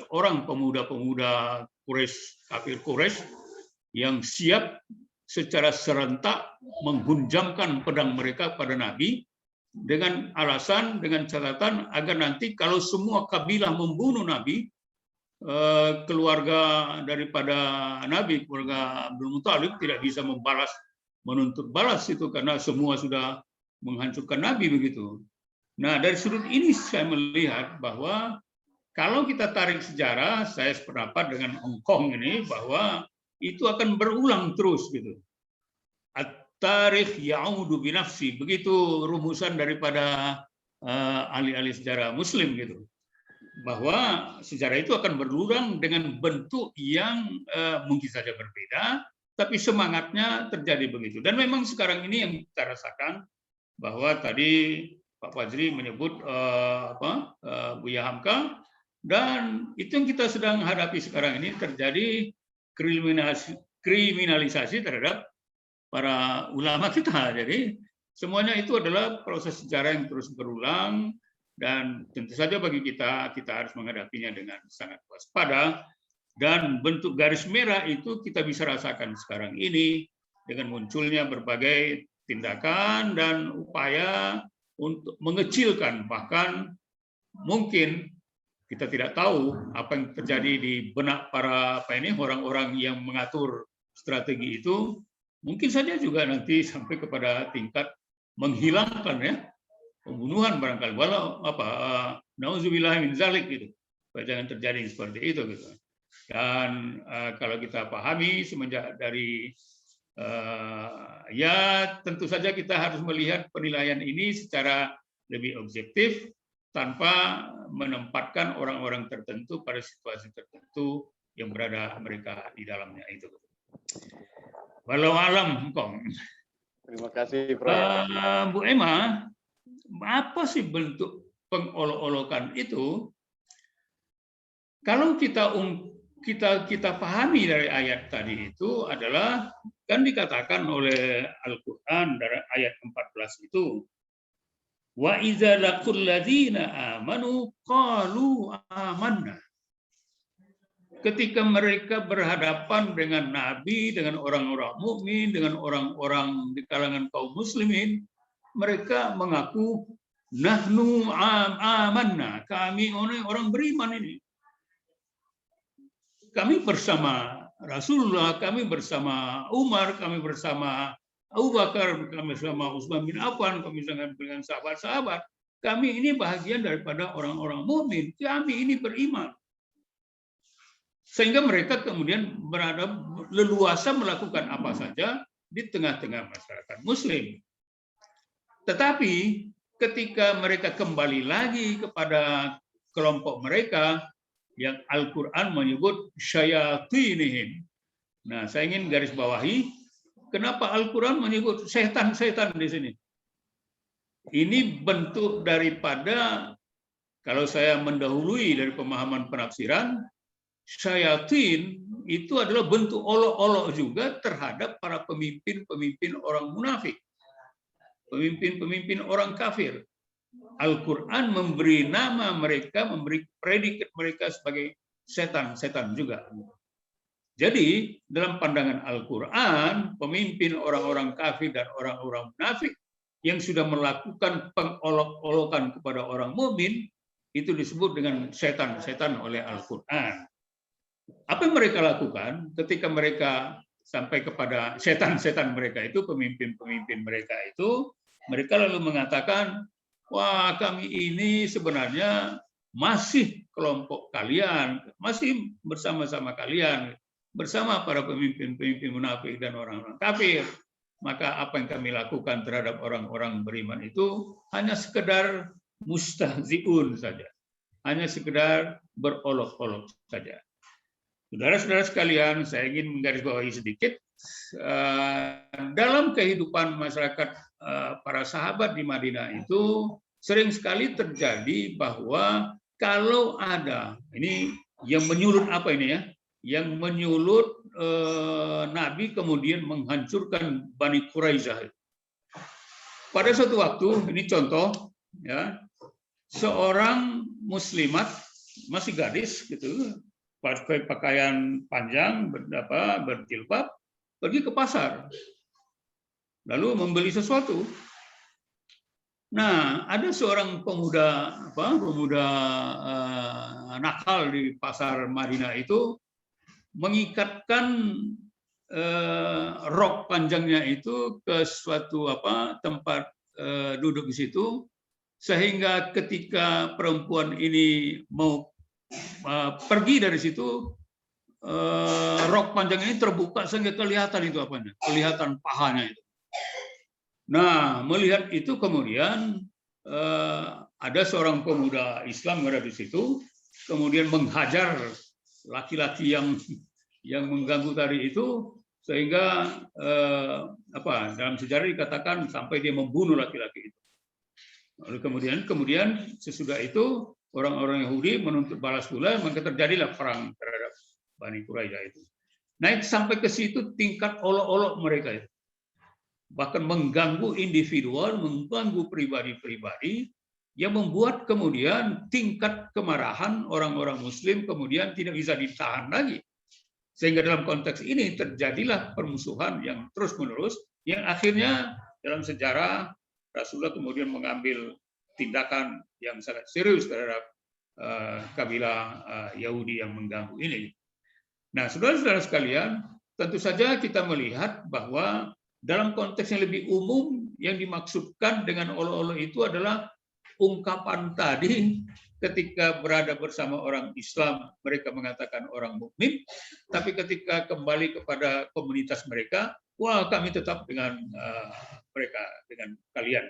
Speaker 2: orang pemuda-pemuda Quraisy, kafir Quraisy yang siap secara serentak menghunjamkan pedang mereka pada Nabi dengan alasan, dengan catatan agar nanti kalau semua kabilah membunuh Nabi, keluarga daripada Nabi, keluarga Abdul Muthalib tidak bisa menuntut balas itu karena semua sudah menghancurkan Nabi begitu. Nah, dari sudut ini saya melihat bahwa kalau kita tarik sejarah, saya sependapat dengan Angkong ini bahwa itu akan berulang terus gitu. At-tarikh ya'udu binafsi, begitu rumusan daripada ahli-ahli sejarah Muslim gitu. Bahwa sejarah itu akan berulang dengan bentuk yang mungkin saja berbeda, tapi semangatnya terjadi begitu. Dan memang sekarang ini yang kita rasakan bahwa tadi Pak Fajri menyebut Buya Hamka, dan itu yang kita sedang hadapi sekarang ini, terjadi kriminalisasi terhadap para ulama kita. Jadi semuanya itu adalah proses sejarah yang terus berulang, dan tentu saja bagi kita harus menghadapinya dengan sangat waspada, dan bentuk garis merah itu kita bisa rasakan sekarang ini dengan munculnya berbagai tindakan dan upaya untuk mengecilkan, bahkan mungkin kita tidak tahu apa yang terjadi di benak para orang-orang yang mengatur strategi itu, mungkin saja juga nanti sampai kepada tingkat menghilangkan pembunuhan barangkali, walau nauzubillah min zalik gitu. Jangan terjadi seperti itu gitu. Dan kalau kita pahami semenjak dari tentu saja kita harus melihat penilaian ini secara lebih objektif tanpa menempatkan orang-orang tertentu pada situasi tertentu yang berada mereka di dalamnya itu. Walau alam, Kong.
Speaker 3: Terima kasih, Prof.
Speaker 2: Bu Emma, apa sih bentuk pengolok-olokan itu? Kalau kita pahami dari ayat tadi itu adalah, kan dikatakan oleh Al-Quran dari ayat 14 itu, wa idza laqul ladzina amanu qalu amanna. Ketika mereka berhadapan dengan Nabi, dengan orang-orang mukmin, dengan orang-orang di kalangan kaum muslimin, mereka mengaku nahnu amanna, kami orang beriman ini. Kami bersama Rasulullah, kami bersama Umar, kami bersama Abu Bakar, kami bersama Utsman bin Affan, kami dengan sahabat-sahabat. Kami ini bahagian daripada orang-orang mukmin. Kami ini beriman. Sehingga mereka kemudian berada leluasa melakukan apa saja di tengah-tengah masyarakat Muslim. Tetapi ketika mereka kembali lagi kepada kelompok mereka, yang Al-Quran menyebut syayatinihim. Nah, saya ingin garis bawahi kenapa Al-Quran menyebut setan-setan di sini? Ini bentuk daripada, kalau saya mendahului dari pemahaman penafsiran, syayatin itu adalah bentuk olok-olok juga terhadap para pemimpin-pemimpin orang munafik, pemimpin-pemimpin orang kafir. Al-Quran memberi nama mereka, memberi predikat mereka sebagai setan-setan juga. Jadi dalam pandangan Al-Quran, pemimpin orang-orang kafir dan orang-orang munafik yang sudah melakukan pengolok-olokan kepada orang mukmin itu disebut dengan setan-setan oleh Al-Quran. Apa yang mereka lakukan ketika mereka sampai kepada setan-setan mereka itu, pemimpin-pemimpin mereka itu, mereka lalu mengatakan, wah kami ini sebenarnya masih kelompok kalian, masih bersama-sama kalian, bersama para pemimpin-pemimpin munafik dan orang-orang kafir. Maka apa yang kami lakukan terhadap orang-orang beriman itu hanya sekedar mustahziun saja, hanya sekedar berolok-olok saja. Saudara-saudara sekalian, saya ingin menggarisbawahi sedikit dalam kehidupan masyarakat para sahabat di Madinah itu sering sekali terjadi bahwa kalau ada ini yang menyulut apa ini ya, yang menyulut Nabi kemudian menghancurkan Bani Quraisyah. Pada suatu waktu, ini contoh ya, seorang muslimat masih gadis gitu, pakai pakaian panjang, berjilbab, pergi ke pasar, lalu membeli sesuatu. Nah, ada seorang pemuda nakal di pasar Madinah itu mengikatkan rok panjangnya itu ke suatu tempat duduk di situ, sehingga ketika perempuan ini mau pergi dari situ, rok panjang ini terbuka sehingga kelihatan itu kelihatan pahanya itu. Nah, melihat itu kemudian ada seorang pemuda Islam yang ada di situ, kemudian menghajar laki-laki yang mengganggu tadi itu, sehingga dalam sejarah dikatakan sampai dia membunuh laki-laki itu. Lalu kemudian sesudah itu orang-orang Yahudi menuntut balas pula, maka terjadilah perang terhadap Bani Quraisyah itu. Naik sampai ke situ tingkat olok-olok mereka itu. Bahkan mengganggu individual, mengganggu pribadi-pribadi, yang membuat kemudian tingkat kemarahan orang-orang Muslim kemudian tidak bisa ditahan lagi. Sehingga dalam konteks ini terjadilah permusuhan yang terus-menerus, yang akhirnya dalam sejarah Rasulullah kemudian mengambil tindakan yang sangat serius terhadap kabilah Yahudi yang mengganggu ini. Nah, saudara-saudara sekalian, tentu saja kita melihat bahwa dalam konteks yang lebih umum yang dimaksudkan dengan olok-olok itu adalah ungkapan tadi ketika berada bersama orang Islam, mereka mengatakan orang mukmin, tapi ketika kembali kepada komunitas mereka, wah kami tetap dengan mereka, dengan kalian.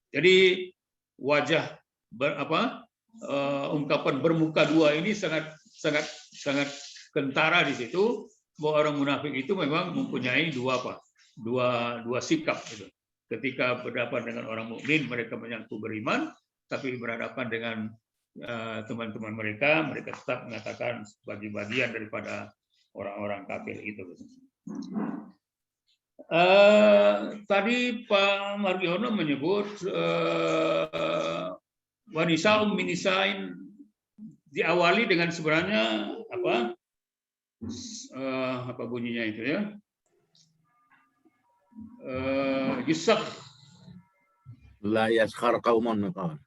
Speaker 2: Jadi wajah ungkapan bermuka dua ini sangat kentara di situ, bahwa orang munafik itu memang mempunyai dua sikap gitu. Ketika berhadapan dengan orang mukmin, mereka mengaku beriman, tapi berhadapan dengan teman-teman mereka tetap mengatakan sebagai bagian daripada orang-orang kafir itu. Tadi Pak Margiono menyebut wanisa minisain diawali dengan sebenarnya apa bunyinya itu ya? Yusuf
Speaker 4: La yaskhar qaumun min qaum.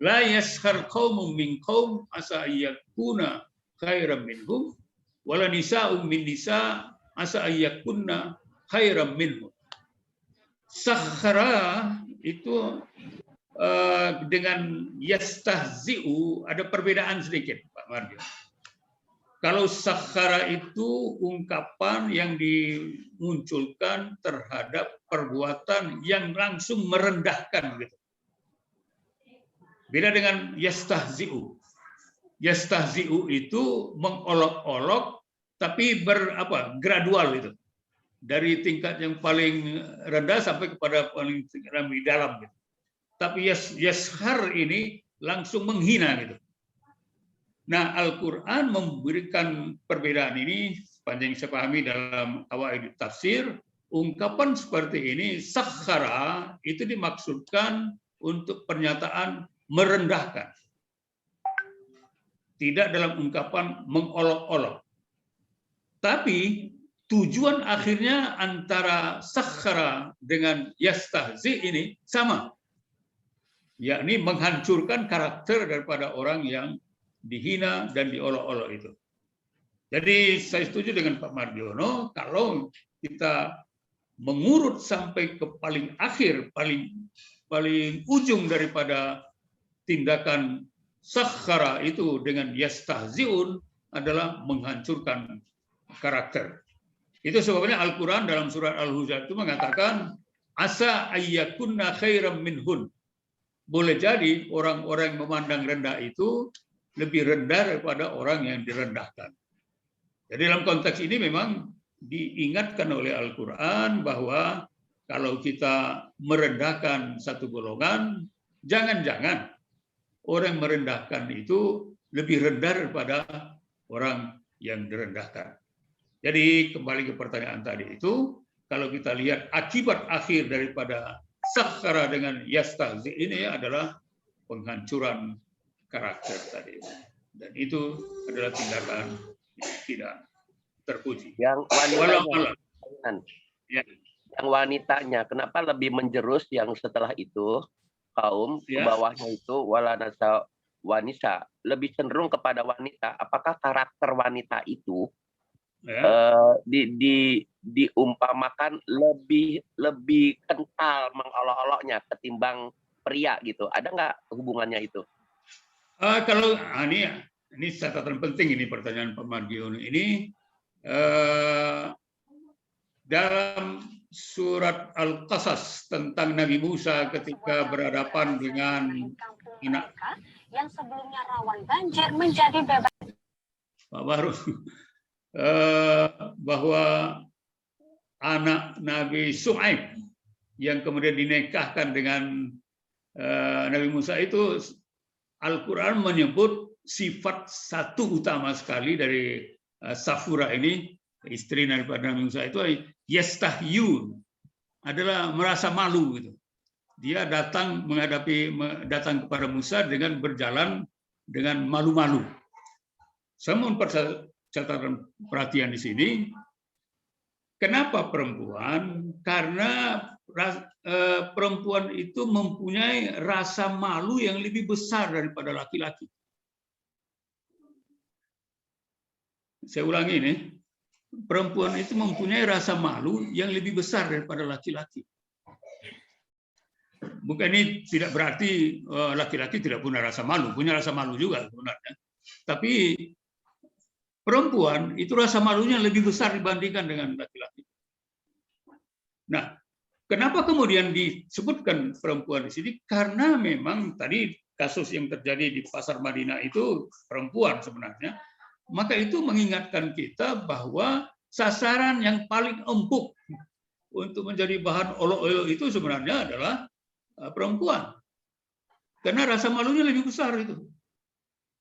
Speaker 2: La yaskhar qaumun min qaum asa ayyakuna khairan minhum wala nisa'un min nisa' asa ayyakunna khairan minhum. Sakhara itu dengan yastahzi'u ada perbedaan sedikit Pak Mardio. Kalau sakhara itu ungkapan yang dimunculkan terhadap perbuatan yang langsung merendahkan gitu. Beda dengan yastahzi'u. Yastahzi'u itu mengolok-olok tapi gradual itu. dari tingkat yang paling rendah sampai kepada paling lebih dalam gitu. Tapi yashar ini langsung menghina gitu. Nah, Al-Quran memberikan perbedaan ini sepanjang saya pahami dalam Qawaid tafsir. Ungkapan seperti ini sakhara itu dimaksudkan untuk pernyataan merendahkan. Tidak dalam ungkapan mengolok-olok. Tapi tujuan akhirnya antara sakhara dengan yastahzi ini sama. Yakni menghancurkan karakter daripada orang yang dihina dan diolok-olok itu. Jadi saya setuju dengan Pak Mardiono, kalau kita mengurut sampai ke paling akhir, paling ujung daripada tindakan sakhara itu dengan yastahziun adalah menghancurkan karakter. Itu sebabnya Al-Quran dalam surat Al-Hujurat itu mengatakan asa ayyakunna khairam minhun. Boleh jadi orang-orang yang memandang rendah itu lebih rendah daripada orang yang direndahkan. Jadi dalam konteks ini memang diingatkan oleh Al-Quran bahwa kalau kita merendahkan satu golongan, jangan-jangan orang yang merendahkan itu lebih rendah daripada orang yang direndahkan. Jadi kembali ke pertanyaan tadi itu, kalau kita lihat akibat akhir daripada sakhara dengan yastahzi ini adalah penghancuran karakter tadi. Dan itu adalah tindakan yang tidak terpuji.
Speaker 6: Yang wanitanya, kenapa lebih menjerus yang setelah itu kaum ke bawahnya itu walanasa wanita lebih cenderung kepada wanita? Apakah karakter wanita itu diumpamakan lebih kental mengolok-oloknya ketimbang pria gitu? Ada nggak hubungannya itu?
Speaker 2: Kalau ini catatan penting ini pertanyaan Pak Mardiono ini dalam surat Al-Qasas tentang Nabi Musa ketika berhadapan dengan
Speaker 7: yang sebelumnya rawan banjir menjadi bebas.
Speaker 2: Pak Baru bahwa anak Nabi Shu'aib yang kemudian dinikahkan dengan Nabi Musa itu Al-Quran menyebut sifat satu utama sekali dari Safura ini, istri daripada Nabi Musa itu yastahyun, adalah merasa malu gitu. Dia datang kepada Musa dengan berjalan dengan malu-malu. Saya mohon catatan perhatian di sini. Kenapa perempuan? Karena perempuan itu mempunyai rasa malu yang lebih besar daripada laki-laki. Saya ulangi ini, perempuan itu mempunyai rasa malu yang lebih besar daripada laki-laki. Bukan ini tidak berarti laki-laki tidak punya rasa malu juga sebenarnya. Tapi perempuan itu rasa malunya lebih besar dibandingkan dengan laki-laki. Nah, kenapa kemudian disebutkan perempuan di sini? Karena memang tadi kasus yang terjadi di pasar Madinah itu perempuan sebenarnya. Maka itu mengingatkan kita bahwa sasaran yang paling empuk untuk menjadi bahan olok-olok itu sebenarnya adalah perempuan. Karena rasa malunya lebih besar itu.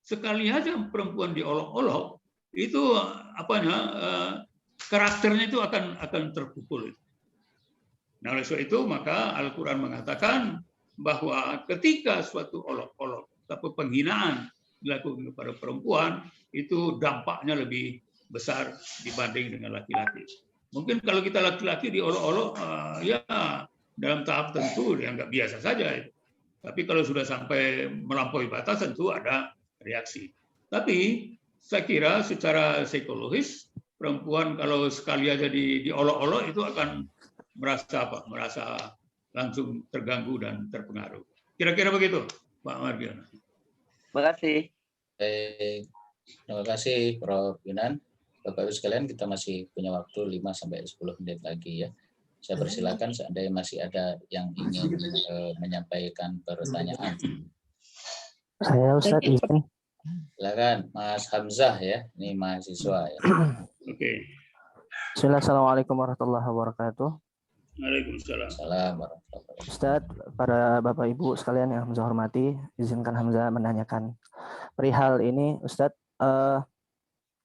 Speaker 2: Sekali aja perempuan diolok-olok, itu karakternya itu akan terpukul. Nah, oleh sebab itu maka Al-Quran mengatakan bahwa ketika suatu olok-olok atau penghinaan dilakukan kepada perempuan, itu dampaknya lebih besar dibanding dengan laki-laki. Mungkin kalau kita laki-laki diolok-olok, ya dalam tahap tentu dianggap biasa saja. Tapi kalau sudah sampai melampaui batas tentu ada reaksi. Tapi saya kira secara psikologis perempuan kalau sekali aja diolok-olok itu akan merasa langsung terganggu dan terpengaruh. Kira-kira begitu, Pak Mardiono.
Speaker 6: Terima kasih.
Speaker 1: Terima kasih Prof. Yunan. Bapak Ibu sekalian, kita masih punya waktu 5-10 menit lagi ya. Saya persilakan seandainya masih ada yang ingin menyampaikan pertanyaan.
Speaker 8: Saya Ustaz izin.
Speaker 1: Silakan Mas Hamzah ya, ini mahasiswa ya.
Speaker 2: Oke.
Speaker 8: Bismillah, Assalamualaikum warahmatullahi wabarakatuh.
Speaker 2: Waalaikumsalam.
Speaker 1: Assalamualaikum warahmatullahi wabarakatuh.
Speaker 8: Ustadz, para Bapak Ibu sekalian yang Hamzah hormati, izinkan Hamzah menanyakan perihal ini, Ustadz.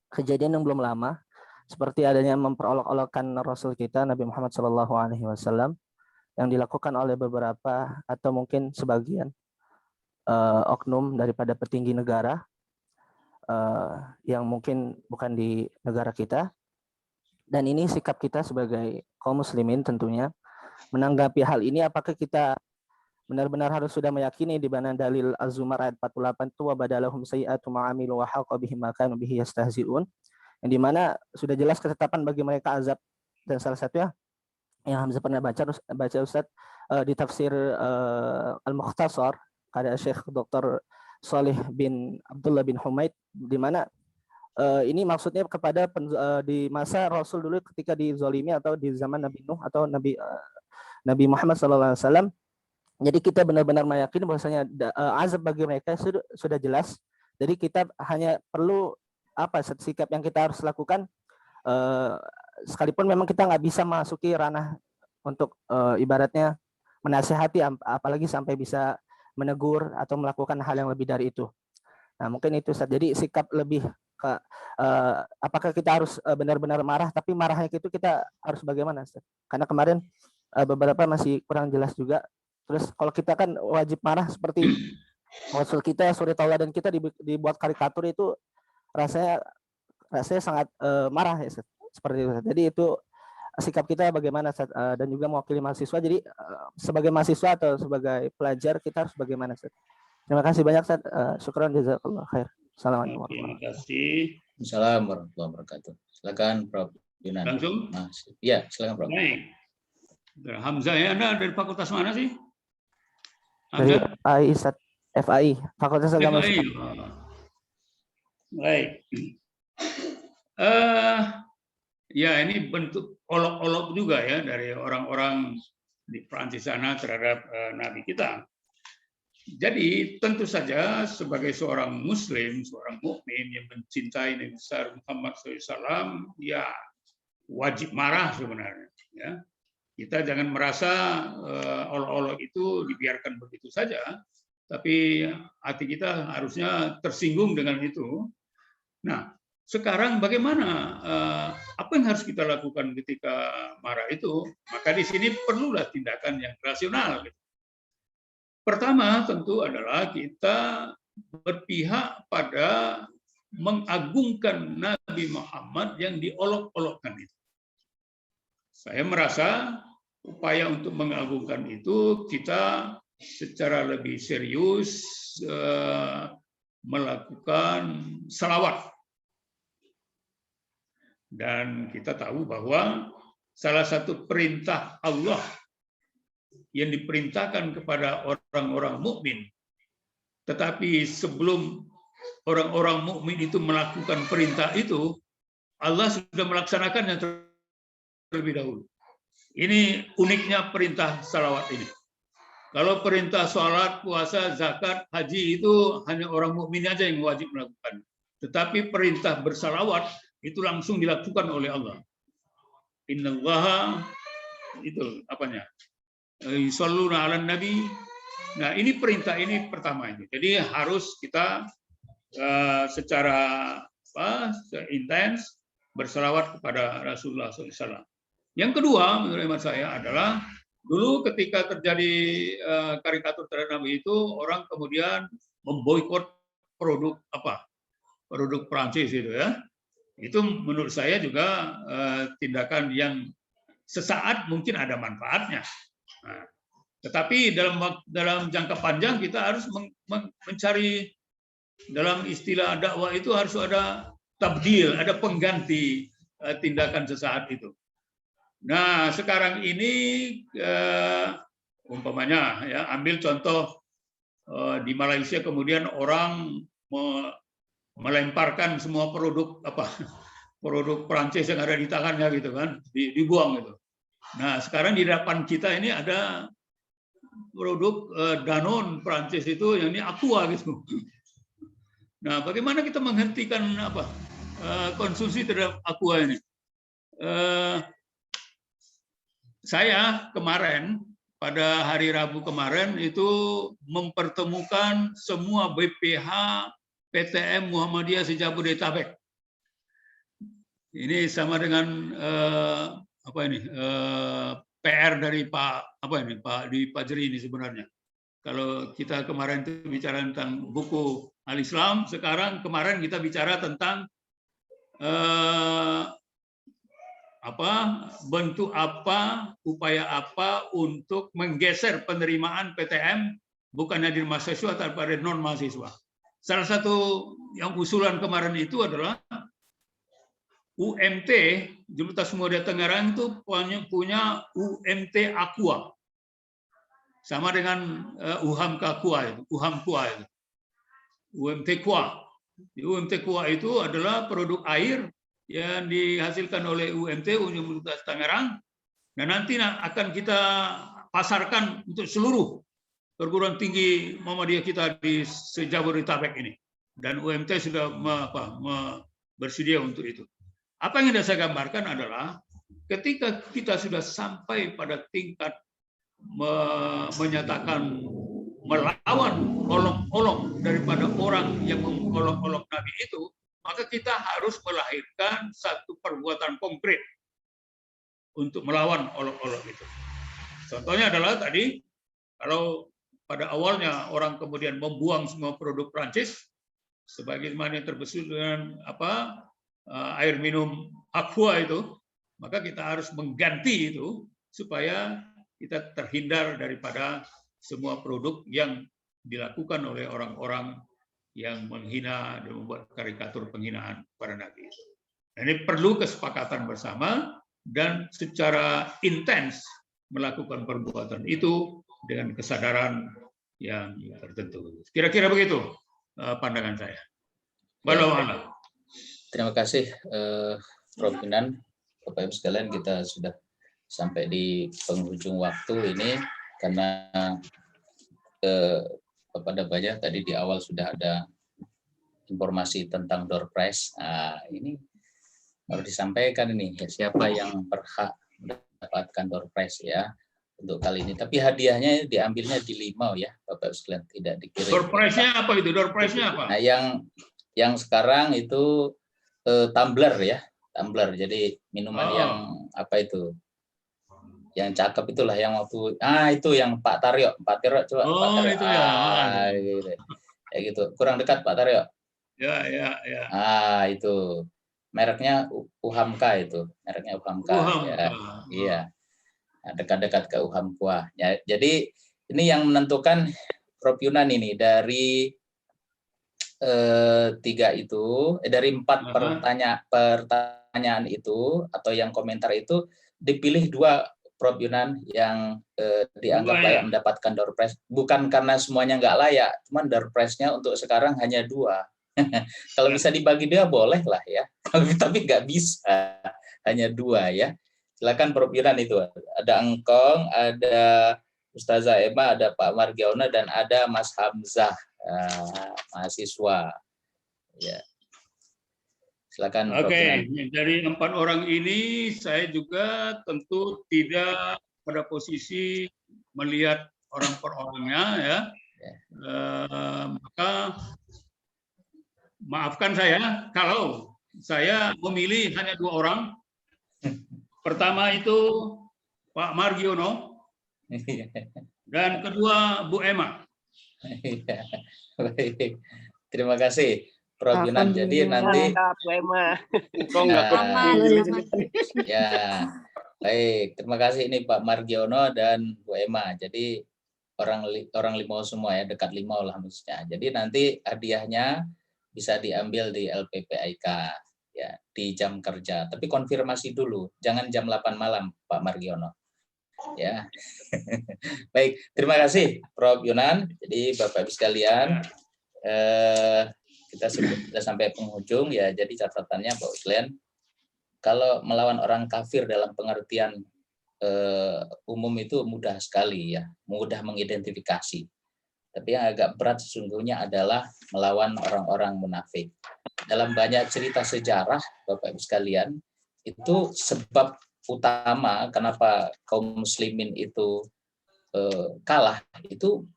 Speaker 8: Kejadian yang belum lama, seperti adanya memperolok-olokkan Rasul kita Nabi Muhammad SAW yang dilakukan oleh beberapa atau mungkin sebagian oknum daripada petinggi negara yang mungkin bukan di negara kita. Dan ini sikap kita sebagai kaum muslimin tentunya menanggapi hal ini, apakah kita benar-benar harus sudah meyakini di mana dalil Az-Zumar ayat 48 itu wa badalahum sayyi'atu ma 'amilu wa haqa bihim ma kanu bihi yastahzi'un, yang dimana sudah jelas ketetapan bagi mereka azab. Dan salah satunya yang Hamzah pernah baca Ustadz di tafsir Al-Mukhtasar karya Syekh Dr. Salih bin Abdullah bin Humaid, di mana ini maksudnya kepada di masa Rasul dulu ketika dizalimi atau di zaman Nabi Nuh atau Nabi Muhammad SAW. Jadi kita benar-benar meyakini bahwasanya azab bagi mereka sudah jelas. Jadi kita hanya perlu sikap yang kita harus lakukan, sekalipun memang kita nggak bisa masuki ranah untuk ibaratnya menasihati, apalagi sampai bisa menegur atau melakukan hal yang lebih dari itu. Nah mungkin itu Ustaz. Jadi sikap lebih ke apakah kita harus benar-benar marah, tapi marahnya itu kita harus bagaimana Ustaz? Karena kemarin beberapa masih kurang jelas juga. Terus kalau kita kan wajib marah seperti Rasul kita, suri tauladan kita dibuat karikatur, itu rasanya sangat marah ya, seperti itu. Jadi itu sikap kita bagaimana, dan juga mewakili mahasiswa. Jadi sebagai mahasiswa atau sebagai pelajar kita harus bagaimana, Ustaz? Terima kasih banyak, Ustaz. Syukran, jazakallah khair. Assalamualaikum warahmatullahi
Speaker 2: wabarakatuh. Terima kasih.
Speaker 1: Assalamualaikum warahmatullahi wabarakatuh. Silakan Prof. Yunan.
Speaker 2: Langsung?
Speaker 1: Ya, silakan Prof.
Speaker 2: Baik. Hamzah ya, Anda dari fakultas mana sih?
Speaker 8: Dari FAI, Ustaz. FAI, Fakultas Agama.
Speaker 2: FAI. Baik. Ya, ini bentuk olok-olok juga ya dari orang-orang di Prancis sana terhadap Nabi kita. Jadi tentu saja sebagai seorang Muslim, seorang mukmin yang mencintai Nabi besar Muhammad SAW, ya wajib marah sebenarnya. Ya. Kita jangan merasa olok-olok itu dibiarkan begitu saja, tapi hati kita harusnya tersinggung dengan itu. Nah, sekarang bagaimana? Apa yang harus kita lakukan ketika marah itu? Maka di sini perlulah tindakan yang rasional. Pertama tentu adalah kita berpihak pada mengagungkan Nabi Muhammad yang diolok-olokkan itu. Saya merasa upaya untuk mengagungkan itu kita secara lebih serius melakukan salawat. Dan kita tahu bahwa salah satu perintah Allah yang diperintahkan kepada orang-orang mukmin, tetapi sebelum orang-orang mukmin itu melakukan perintah itu, Allah sudah melaksanakannya terlebih dahulu. Ini uniknya perintah salawat ini. Kalau perintah salat, puasa, zakat, haji itu hanya orang mukmin aja yang wajib melakukan. Tetapi perintah bersalawat itu langsung dilakukan oleh Allah. Innallaha itu apanya? Yusholluna 'alan nabi. Nah, ini perintah ini pertama ini. Jadi harus kita secara intens bersalawat kepada Rasulullah SAW. Yang kedua, menurut hemat saya adalah dulu ketika terjadi karikatur terhadap Nabi itu, orang kemudian memboikot produk produk Prancis itu ya. Itu menurut saya juga tindakan yang sesaat mungkin ada manfaatnya. Nah, tetapi dalam jangka panjang kita harus mencari, dalam istilah dakwah itu harus ada tabdil, ada pengganti tindakan sesaat itu. Nah, sekarang ini umpamanya ya, ambil contoh di Malaysia kemudian orang melemparkan semua produk produk Prancis yang ada di tangannya gitu kan, dibuang gitu. Nah, sekarang di depan kita ini ada produk Danone Prancis itu yang ini Aqua gitu. Nah, bagaimana kita menghentikan konsumsi terhadap Aqua ini? Saya kemarin pada hari Rabu kemarin itu mempertemukan semua BPH PTM Muhammadiyah se-Jabodetabek. Ini sama dengan PR dari Pak Jeri ini sebenarnya. Kalau kita kemarin itu bicara tentang buku Al-Islam, kemarin kita bicara tentang bentuk apa, upaya apa untuk menggeser penerimaan PTM bukan hanya di mahasiswa tapi pada non mahasiswa. Salah satu yang usulan kemarin itu adalah UMT Universitas Muhammadiyah Tangerang itu punya UMT Aqua, sama dengan UHAMKA itu, UMT Aqua. UMT Aqua itu adalah produk air yang dihasilkan oleh UMT Universitas Tangerang, dan nanti akan kita pasarkan untuk seluruh perguruan tinggi Muhammadiyah kita di se-Jabodetabek ini. Dan UMT sudah bersedia untuk itu. Apa yang saya gambarkan adalah ketika kita sudah sampai pada tingkat menyatakan melawan olok-olok daripada orang yang mengolok-olok Nabi itu, maka kita harus melahirkan satu perbuatan konkret untuk melawan olok-olok itu. Contohnya adalah tadi, kalau pada awalnya orang kemudian membuang semua produk Prancis, sebagaimana yang terbesit dengan air minum Aqua itu, maka kita harus mengganti itu supaya kita terhindar daripada semua produk yang dilakukan oleh orang-orang yang menghina dan membuat karikatur penghinaan kepada Nabi. Nah, ini perlu kesepakatan bersama dan secara intens melakukan perbuatan itu dengan kesadaran yang tertentu. Kira-kira begitu pandangan saya. Walau.
Speaker 1: Terima kasih Prof. Yunan. Bapak Ibu sekalian, kita sudah sampai di penghujung waktu ini karena tadi di awal sudah ada informasi tentang door prize. Nah, ini harus disampaikan ini siapa yang berhak mendapatkan door prize ya untuk kali ini. Tapi hadiahnya diambilnya di Limau ya, Bapak Ibu sekalian, tidak dikirim.
Speaker 2: Door prize-nya apa itu? Door prize-nya apa?
Speaker 1: Nah, yang sekarang itu tumbler ya, tumbler. Jadi minuman yang apa itu? Yang cakep itulah yang waktu itu yang Pak Taryo coba Pak Taryo.
Speaker 2: Itu ya.
Speaker 1: Gitu. Kayak gitu. Kurang dekat Pak Taryo.
Speaker 2: Ya.
Speaker 1: Itu. Mereknya UHAMKA itu. Mereknya UHAMKA. Ya. Iya. Nah, dekat-dekat ke UHAMKA. Ya, jadi ini yang menentukan Prof. Yunan ini dari dari 4 pertanyaan itu atau yang komentar itu dipilih 2 Prof. Yunan yang dianggap layak mendapatkan door prize, bukan karena semuanya nggak layak, cuman door prize-nya untuk sekarang hanya 2. Kalau bisa dibagi 2 boleh lah ya, tapi nggak bisa, hanya 2 ya. Silakan Prof. Yunan itu, ada Engkong, ada Ustazah Emma, ada Pak Margiono, dan ada Mas Hamzah, mahasiswa. Ya. Silakan.
Speaker 2: Oke, dari 4 orang ini saya juga tentu tidak pada posisi melihat orang per orangnya ya. Maka maafkan saya kalau saya memilih hanya 2 orang. Pertama itu Pak Margiono dan kedua Bu Emma.
Speaker 1: Baik. Terima kasih Prof. Yunan. Jadi nanti ya, baik. Terima kasih ini Pak Margiono dan Bu Emma. Jadi orang Limau semua ya, dekat Limau lah maksudnya. Jadi nanti hadiahnya bisa diambil di LPPIK ya, di jam kerja. Tapi konfirmasi dulu, jangan jam 8 malam Pak Margiono. Ya. Baik, terima kasih Prof. Yunan. Jadi Bapak Ibu sekalian, kita sudah sampai penghujung ya. Jadi catatannya Bapak Ibu sekalian, kalau melawan orang kafir dalam pengertian umum itu mudah sekali ya, mudah mengidentifikasi. Tapi yang agak berat sesungguhnya adalah melawan orang-orang munafik. Dalam banyak cerita sejarah Bapak Ibu sekalian, itu sebab utama kenapa kaum muslimin itu kalah itu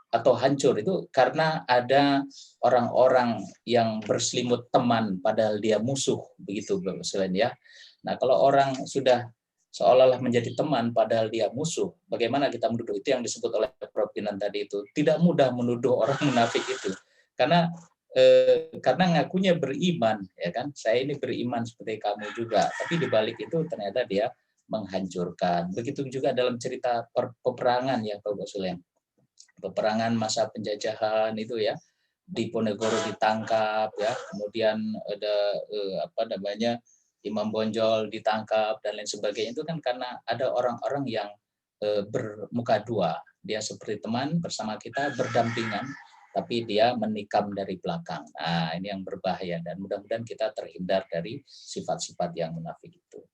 Speaker 1: atau hancur itu karena ada orang-orang yang berselimut teman padahal dia musuh, begitu Bapak sekalian ya. Nah, kalau orang sudah seolah-olah menjadi teman padahal dia musuh, bagaimana kita menuduh? Itu yang disebut oleh Prof. Binan tadi itu. Tidak mudah menuduh orang munafik itu. Karena ngakunya beriman, ya kan? Saya ini beriman seperti kamu juga, tapi di balik itu ternyata dia menghancurkan. Begitu juga dalam cerita peperangan ya Bapak sekalian. Peperangan masa penjajahan itu ya, Diponegoro ditangkap ya, kemudian ada Imam Bonjol ditangkap dan lain sebagainya, itu kan karena ada orang-orang yang bermuka dua, dia seperti teman bersama kita berdampingan tapi dia menikam dari belakang. Nah, ini yang berbahaya dan mudah-mudahan kita terhindar dari sifat-sifat yang munafik itu.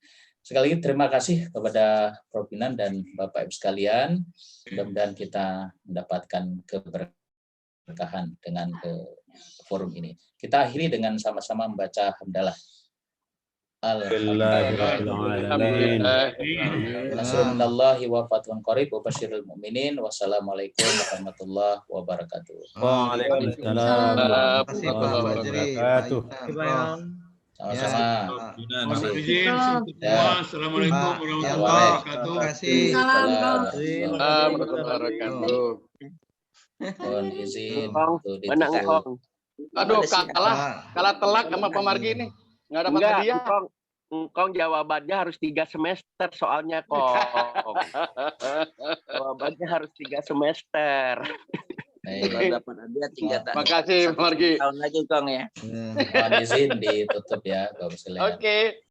Speaker 1: Sekali lagi terima kasih kepada Prof. Binan dan Bapak Ibu sekalian. Mudah-mudahan kita mendapatkan keberkahan dengan forum ini. Kita akhiri dengan sama-sama membaca hamdalah. Nasrullahi wa fathun qarib wa basyiril mu'minin. Wassalamualaikum warahmatullahi wabarakatuh.
Speaker 4: Waalaikumsalam warahmatullahi wabarakatuh.
Speaker 1: Sama-sama.
Speaker 2: Assalamualaikum warahmatullahi wabarakatuh.
Speaker 3: Wabarakatuh.
Speaker 1: Mohon izin
Speaker 6: Mana Engkong?
Speaker 3: Aduh, kalah telak sama Pak Margi ini. Nggak dapat hadiah.
Speaker 6: Engkong jawabannya harus 3 semester soalnya kok. Jawabannya harus 3 semester.
Speaker 9: Dapat hadiah 3 tahun.
Speaker 3: Makasih Pak Margi.
Speaker 9: Tahun lagi Kong ya.
Speaker 1: Mohon izin ditutup ya Bapak sekalian.
Speaker 3: Oke.